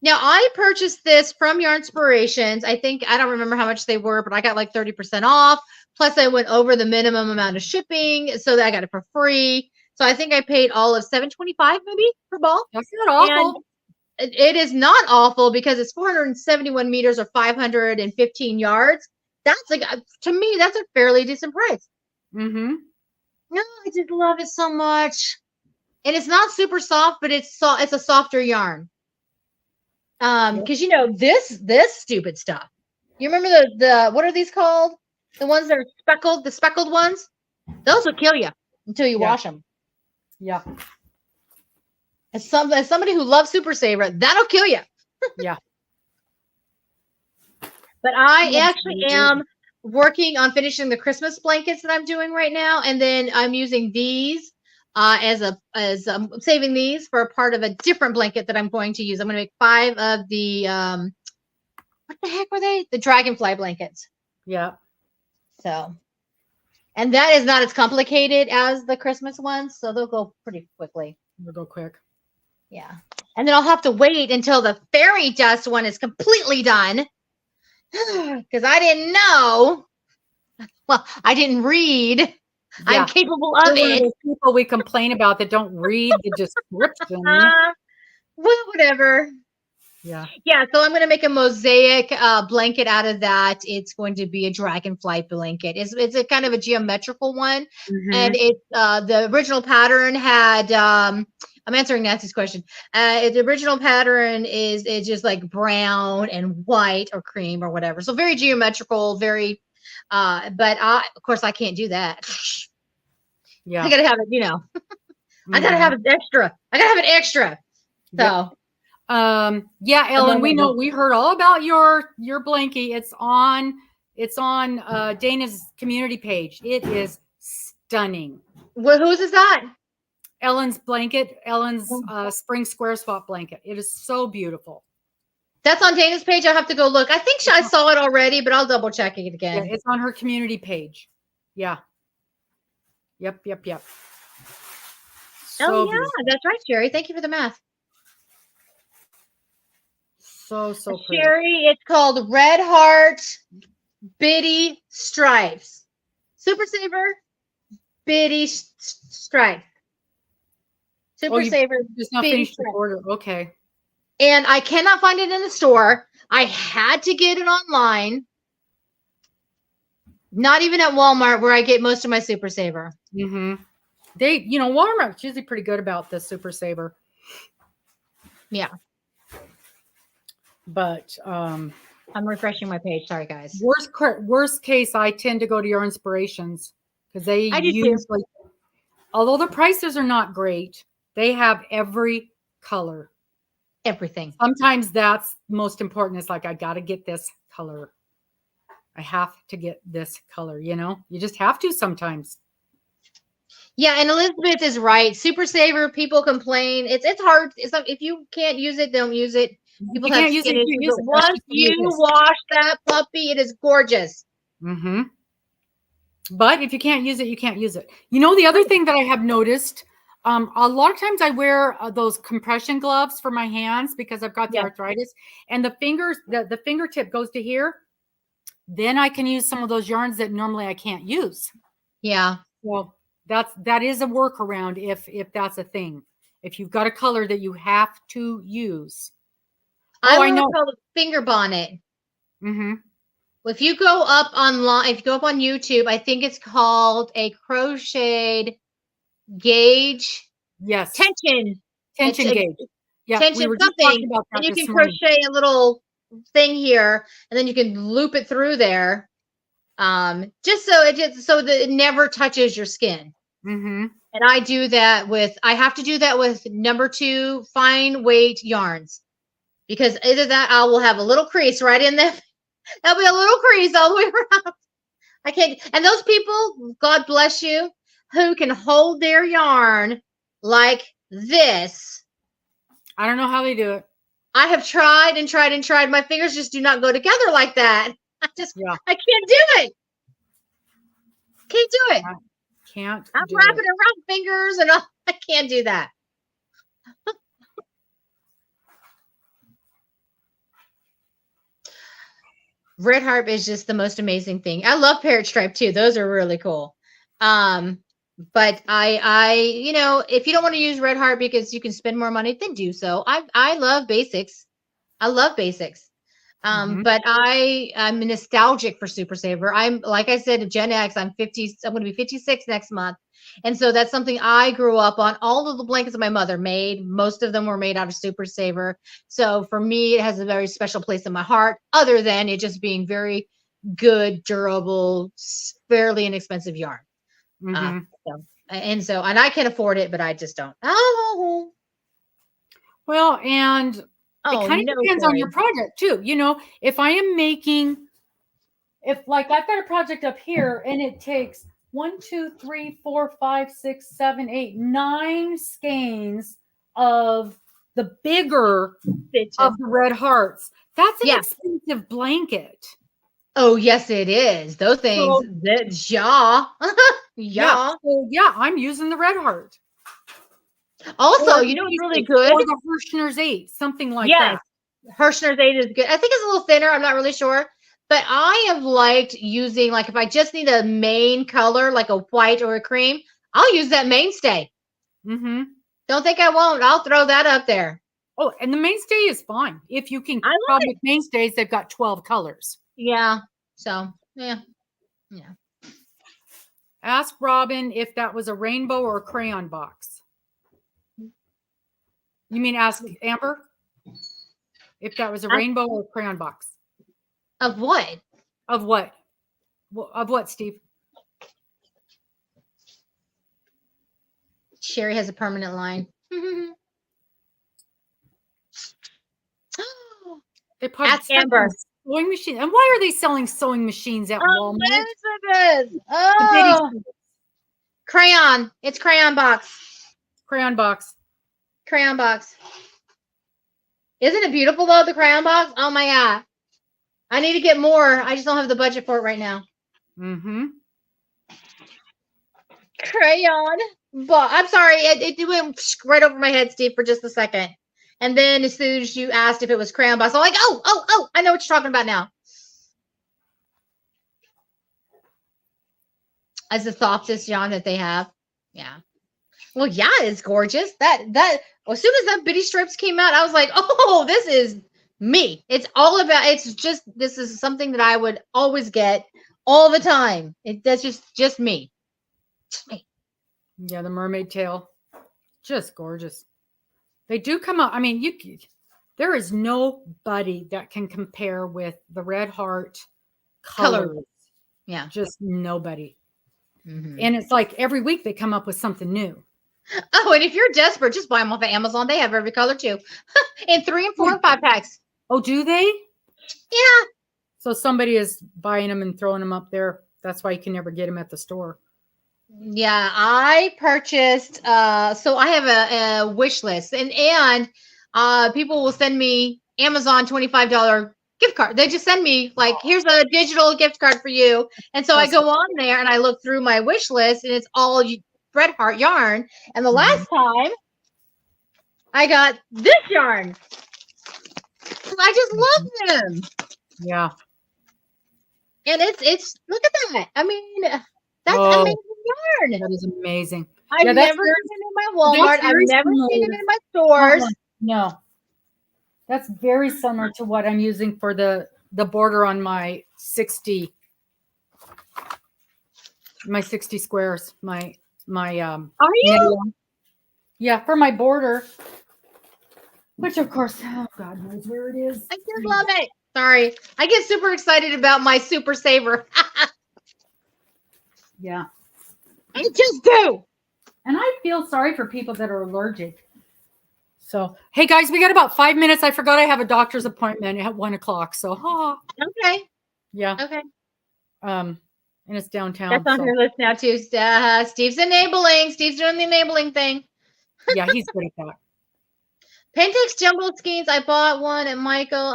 Now, I purchased this from Yarnspirations. I don't remember how much they were, but I got like 30% off. Plus, I went over the minimum amount of shipping, so that I got it for free. So I think I paid all of $7.25 maybe per ball. That's not awful. And it is not awful because it's 471 meters or 515 yards. That's to me, that's a fairly decent price. Mm-hmm. No, I just love it so much. And it's not super soft, but it's a softer yarn. Because this stupid stuff. You remember the what are these called? The ones that are speckled, the speckled ones? Those will kill you until you wash them. Yeah. As somebody who loves Super Saver, that'll kill you. Yeah. But I actually am working on finishing the Christmas blankets that I'm doing right now, and then I'm using these as saving these for a part of a different blanket that I'm going to use. I'm going to make 5 of the what the heck were they? The dragonfly blankets. Yeah. So, and that is not as complicated as the Christmas ones, so they'll go pretty quickly. They'll go quick. Yeah. And then I'll have to wait until the fairy dust one is completely done. Because I didn't know. Well, I didn't read. Yeah. I'm capable of it. Those people we complain about that don't read the description. Well, whatever. Yeah. Yeah. So I'm going to make a mosaic blanket out of that. It's going to be a dragonfly blanket. It's a kind of a geometrical one. Mm-hmm. And it's the original pattern had I'm answering Nancy's question. The original pattern is just like brown and white or cream or whatever. So very geometrical, very, but of course I can't do that. Yeah. I got to have it, I got to have it extra. I got to have it extra. So. Yep. Yeah, Ellen, we heard all about your blankie. It's on Dana's community page. It is stunning. Well, whose is that? Ellen's blanket, Ellen's spring square swap blanket. It is so beautiful. That's on Dana's page. I'll have to go look. I think I saw it already, but I'll double check it again. Yeah, it's on her community page. Yeah. Yep. So yeah, beautiful. That's right, Sherry. Thank you for the math. So pretty. Sherry, it's called Red Heart Bitty Stripes. Super Saver Bitty Stripes. Super Saver. Just not finished the order. Okay. And I cannot find it in the store. I had to get it online. Not even at Walmart, where I get most of my Super Saver. Mm-hmm. Walmart's usually pretty good about the Super Saver. Yeah. But I'm refreshing my page. Sorry, guys. Worst case, I tend to go to Your Inspirations because they usually, although the prices are not great, they have every color. Everything. Sometimes that's most important. It's like, I got to get this color. I have to get this color, You just have to sometimes. Yeah, and Elizabeth is right. Super Saver, people complain. It's hard. If you can't use it, don't use it. People can't use it. Once you wash that puppy, it is gorgeous. Mm-hmm. But if you can't use it, you can't use it. The other thing that I have noticed, a lot of times I wear those compression gloves for my hands because I've got the arthritis, and the fingers, the fingertip goes to here. then I can use some of those yarns that normally I can't use. Yeah. Well, that is a workaround if that's a thing. If you've got a color that you have to use. I know. Call it finger bonnet. Mm-hmm. If you go up online, if you go up on YouTube, I think it's called a crocheted gauge. Yes. Tension gauge. Yeah. Tension we something. And you can crochet a little thing here, and then you can loop it through there. Just so that it never touches your skin. Mm-hmm. And I do that I have to do that with number 2 fine weight yarns, because either that I will have a little crease right in there. There'll be a little crease all the way around. I can't. And those people, God bless you, who can hold their yarn like this. I don't know how they do it. I have tried and tried and tried. My fingers just do not go together like that. I can't do it. Can't do it. I'm wrapping around fingers and all. I can't do that. Red Harp is just the most amazing thing. I love Parrot Stripe too. Those are really cool. But I if you don't want to use Red Harp because you can spend more money, then do so. I love basics. I love basics. But I'm nostalgic for Super Saver. I'm, like I said, Gen X. I'm going to be 56 next month. And so that's something I grew up on. All of the blankets my mother made, most of them were made out of Super Saver. So for me, it has a very special place in my heart, other than it just being very good, durable, fairly inexpensive yarn. And I can afford it, but I just don't. Oh. Well, and it kind of depends on your project too. If I am making, I've got a project up here and it takes 1, 2, 3, 4, 5, 6, 7, 8, 9 skeins of the bigger of the red hearts. That's an expensive blanket. Oh, yes, it is. Those things, yeah. So, I'm using the red heart. Also, it's really good. Or the Hirschner's 8, something like that. Hirschner's 8 is good. I think it's a little thinner. I'm not really sure. But I have liked using, if I just need a main color, like a white or a cream, I'll use that mainstay. Mm-hmm. Don't think I won't. I'll throw that up there. Oh, and the mainstay is fine. If you can, with mainstays, they've got 12 colors. Yeah. So, yeah. Ask Robbin if that was a rainbow or a crayon box. You mean ask Amber if that was a rainbow or a crayon box? Of what? Of what? Of what, Steve? Sherry has a permanent line. They ask Amber. Sewing machine. And why are they selling sewing machines at Walmart? Elizabeth. Oh. Crayon. It's crayon box. Crayon box. Crayon box. Isn't it beautiful though, the crayon box? Oh my God. I need to get more. I just don't have the budget for it right now. Mm-hmm. Crayon box. I'm sorry. It went right over my head, Steve, for just a second. And then as soon as you asked if it was crayon box, I'm like, oh, I know what you're talking about now. As the softest yarn that they have. Yeah. Well, yeah, it's gorgeous. That as soon as that Bitty Strips came out, I was like, oh, this is me. It's all about, this is something that I would always get all the time. That's just me. Just me. Yeah, the mermaid tail. Just gorgeous. They do come out. I mean, there is nobody that can compare with the Red Heart colors. Yeah. Just nobody. Mm-hmm. And it's like every week they come up with something new. Oh, and if you're desperate, just buy them off of Amazon. They have every color too. In 3 and 4 and 5 packs. Oh, do they? Yeah. So somebody is buying them and throwing them up there. That's why you can never get them at the store. Yeah, I purchased, so I have a wish list and people will send me Amazon $25 gift card. They just send me here's a digital gift card for you. And so I go on there and I look through my wish list and it's all Red Heart yarn. And the last time I got this yarn. I just love them. Yeah. And it's look at that. I mean, that's amazing yarn. That is amazing. I've Yeah, never seen it in my Walmart. I've never seen it in my stores. No. That's very similar to what I'm using for the border on my 60 squares. My Are you? Yeah, for my border. Which of course, oh God knows where it is. I just love it. Sorry. I get super excited about my Super Saver. Yeah. I just do. And I feel sorry for people that are allergic. So, hey guys, we got about 5 minutes. I forgot I have a doctor's appointment at 1 o'clock. So, okay. Yeah. Okay. And it's downtown. That's on her list now too. Steve's enabling. Steve's doing the enabling thing. Yeah, he's good at that. Pentex Jumbo Skeins. I bought one at Michael.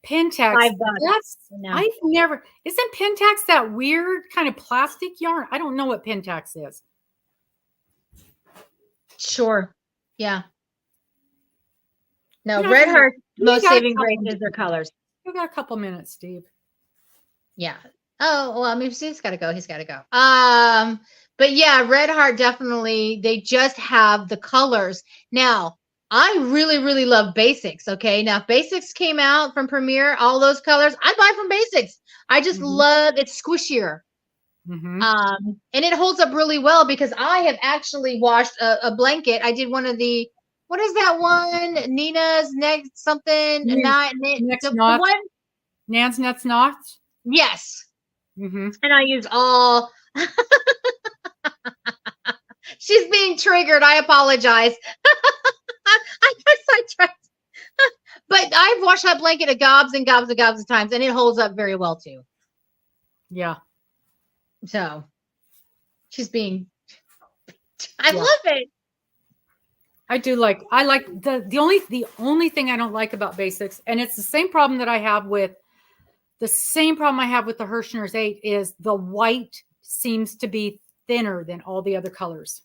Pentex. $5. I've never. Isn't Pentex that weird kind of plastic yarn? I don't know what Pentex is. Sure. Yeah. No, Red Heart. Most saving grace is their colors. We got a couple minutes, Steve. Yeah. Oh well, I mean, Steve's got to go. He's got to go. But yeah, Red Heart definitely. They just have the colors now. I really, really love Basics. Okay. Now, if Basics came out from Premier, all those colors, I'd buy from Basics. I just love it's squishier. And it holds up really well because I have actually washed a blanket. I did one of the, what is that one? Nina's next something. Next Nan's Nuts Knots. Yes. And I use all. She's being triggered. I apologize. I guess I tried. But I've washed that blanket a gobs and gobs and gobs of times, and it holds up very well too. Yeah. So she's being. I love it. I do like. I like the only thing I don't like about Basics, and it's the same problem that I have with the Hirschner's 8 is the white seems to be thinner than all the other colors.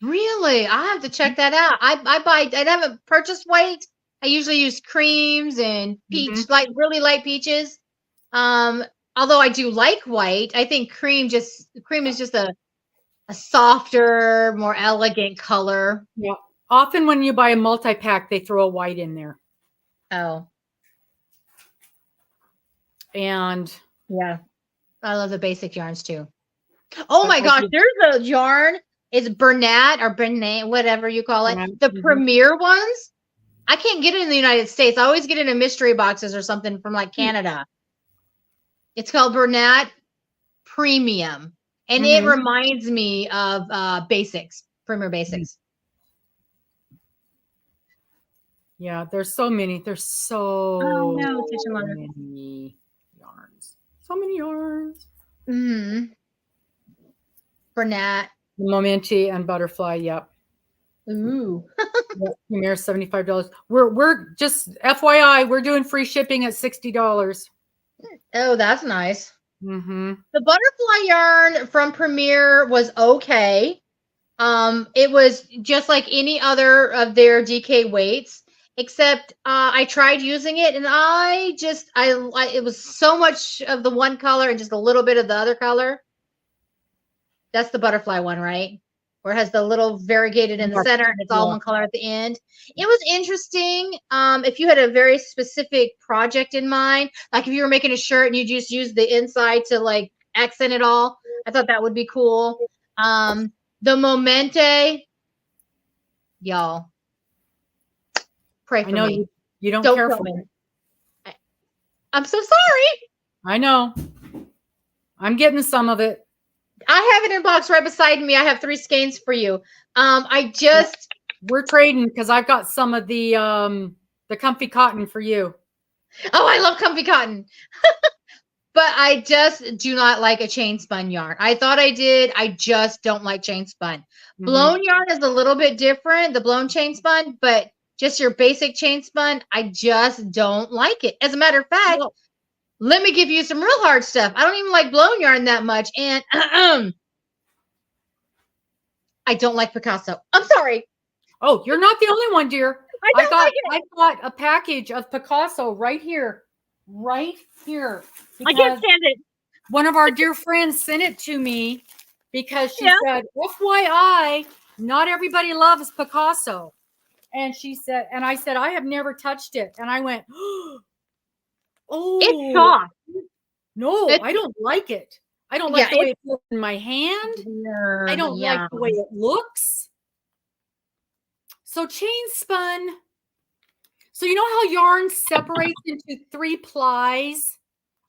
Really? I have to check that out. I haven't purchased white. I usually use creams and peach, like really light peaches. Although I do like white, I think cream is just a softer, more elegant color. Yeah. Often when you buy a multi-pack, they throw a white in there. Oh. And yeah. I love the basic yarns too. Oh my gosh, there's a yarn. It's Bernat or Bernat, whatever you call it. The Premier ones. I can't get it in the United States. I always get it in mystery boxes or something from like Canada. It's called Bernat Premium. And it reminds me of Basics, Premier Basics. Yeah, there's so many. There's so many yarns. So many yarns. Bernat. Momenti and Butterfly, yep. Ooh. Premier $75. We're just FYI, we're doing free shipping at $60. Oh, that's nice. The Butterfly yarn from Premier was okay. It was just like any other of their DK weights, except I tried using it and it was so much of the one color and just a little bit of the other color. That's the Butterfly one, right? Where it has the little variegated in the center and it's all one color at the end. It was interesting. If you had a very specific project in mind, like if you were making a shirt and you just use the inside to like accent it all, I thought that would be cool. The Momente, y'all, pray for me. I know you don't care for me. I'm so sorry. I know. I'm getting some of it. I have it in box right beside me. I have 3 skeins for you. We're trading because I've got some of the comfy cotton for you. Oh, I love comfy cotton. But I just do not like a chain spun yarn. I thought I did. I just don't like chain spun. Blown yarn is a little bit different, the blown chain spun, but just your basic chain spun, I just don't like it. As a matter of fact, let me give you some real hard stuff. I don't even like blown yarn that much. And I don't like Picasso. I'm sorry. Oh, you're not the only one, dear. I got a package of Picasso right here. right here. I can't stand it. One of our dear friends sent it to me because she said, FYI, not everybody loves Picasso. And she said, and I said, I have never touched it. And I went, oh, It's soft. No, I don't like it. I don't like the way it feels in my hand. I don't like the way it looks. So chain spun. So you know how yarn separates into 3 plies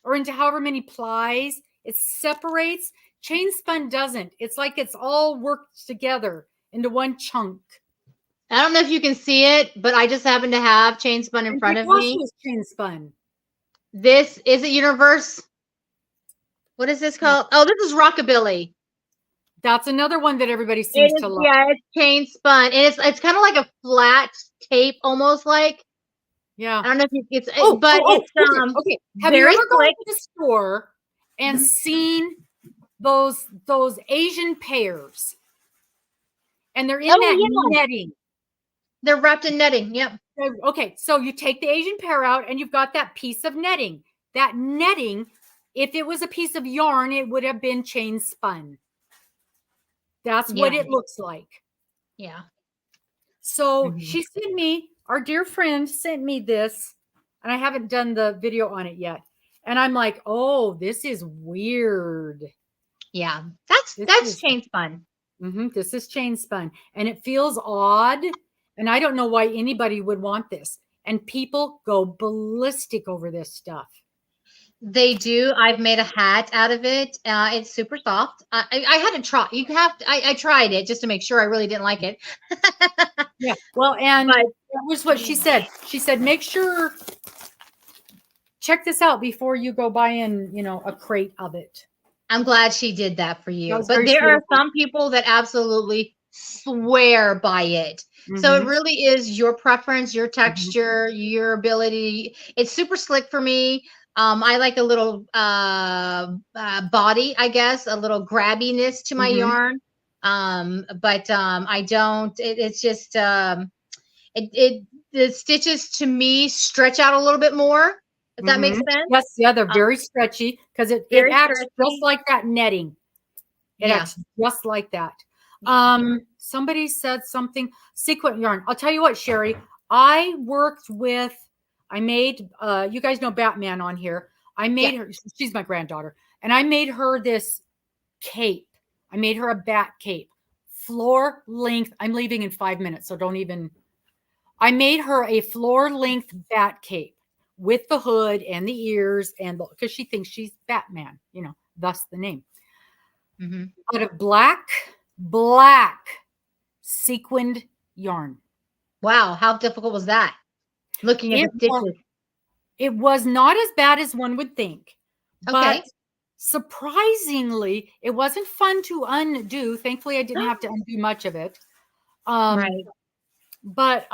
or into however many plies? It separates. Chain spun doesn't. It's like it's all worked together into one chunk. I don't know if you can see it, but I just happen to have chain spun in front of me. Chain spun. This is it Universe. What is this called? Oh, this is Rockabilly. That's another one that everybody seems to love. Yeah, it's chain spun, and it's kind of like a flat tape, almost like. Yeah. I don't know if it's, it's okay. Have you ever gone to the store and seen those Asian pears? And they're in netting. They're wrapped in netting. Yep. Okay, so you take the Asian pear out, and you've got that piece of netting. That netting, if it was a piece of yarn, it would have been chain spun. That's what it looks like. Yeah. So she sent me, our dear friend sent me this, and I haven't done the video on it yet. And I'm like, oh, this is weird. Yeah, that's chain spun. This is chain spun, and it feels odd. And I don't know why anybody would want this. And people go ballistic over this stuff. They do. I've made a hat out of it. It's super soft. I had to try. I tried it just to make sure I really didn't like it. Yeah. Well, and that was what she said. She said, make sure, check this out before you go buying, a crate of it. I'm glad she did that for you. But there are some people that absolutely swear by it. So it really is your preference, your texture, your ability. It's super slick for me. I like a little body, I guess, a little grabbiness to my yarn. But I don't. It's just the stitches to me stretch out a little bit more. If that makes sense. Yes, yeah, they're very stretchy because it acts just like that netting. It acts just like that. Somebody said something, sequin yarn. I'll tell you what, Sherry, I made, you guys know Batman on here. I made her, she's my granddaughter, and I made her this cape. I made her a bat cape, floor length. I'm leaving in 5 minutes, so don't even, I made her a floor length bat cape with the hood and the ears, and because she thinks she's Batman, thus the name. Out of black sequined yarn. Wow, how difficult was that? Looking at the stitches. It was not as bad as one would think. But surprisingly, it wasn't fun to undo. Thankfully, I didn't have to undo much of it. But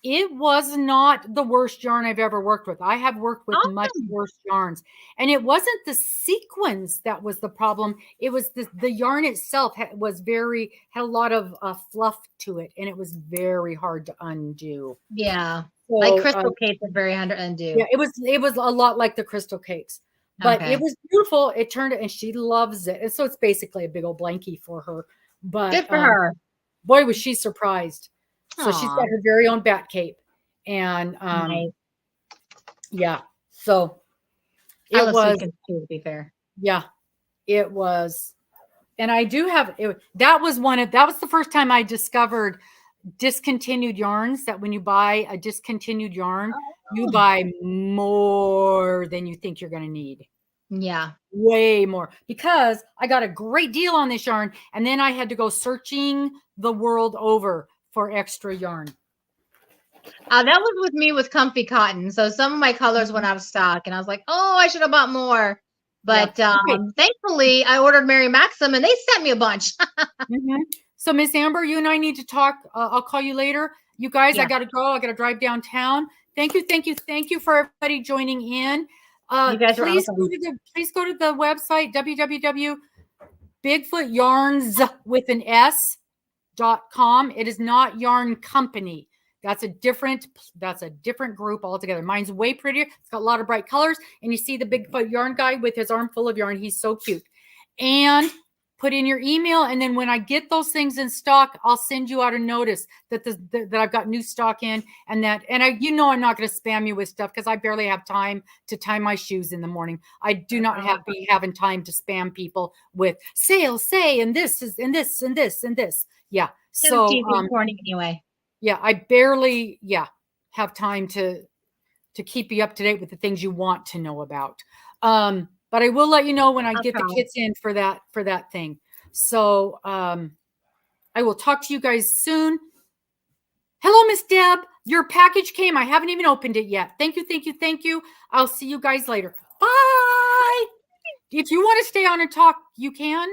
it was not the worst yarn I've ever worked with. I have worked with much worse yarns. And it wasn't the sequins that was the problem. It was the yarn itself had a lot of fluff to it. And it was very hard to undo. Yeah. So, like crystal cakes are very hard to undo. Yeah, it was a lot like the crystal cakes. But it was beautiful. It turned it, and she loves it. And so it's basically a big old blankie for her. But good for her. Boy, was she surprised. So she's got her very own bat cape. And yeah. So it was too, to be fair. Yeah. It was. And I do have it. That was the first time I discovered discontinued yarns, that when you buy a discontinued yarn, you buy more than you think you're going to need. Yeah. Way more, because I got a great deal on this yarn, and then I had to go searching the world over for extra yarn. That was with me with Comfy Cotton. So some of my colors went out of stock, and I was like, oh, I should have bought more. But thankfully, I ordered Mary Maxim, and they sent me a bunch. So Miss Amber, you and I need to talk. I'll call you later. You guys, I got to go. I got to drive downtown. Thank you for everybody joining in. You guys are awesome. Please go to the website, www.bigfootyarns.com. It is not Yarn Company. That's a different group altogether. Mine's way prettier. It's got a lot of bright colors. And you see the Bigfoot yarn guy with his arm full of yarn. He's so cute. And put in your email. And then when I get those things in stock, I'll send you out a notice that that I've got new stock in, and I'm not going to spam you with stuff because I barely have time to tie my shoes in the morning. I do not be having time to spam people with sale, and this is, and this, and this, and this. Yeah. So, morning anyway. Yeah, I barely, have time to keep you up to date with the things you want to know about. But I will let you know when I get the kits in for that thing. So I will talk to you guys soon. Hello, Miss Deb. Your package came. I haven't even opened it yet. Thank you, thank you, thank you. I'll see you guys later. Bye. If you want to stay on and talk, you can.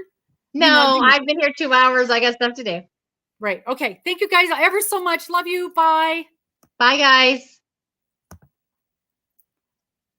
No, I've been here 2 hours. I got stuff to do. Right. Okay. Thank you guys ever so much. Love you. Bye. Bye, guys.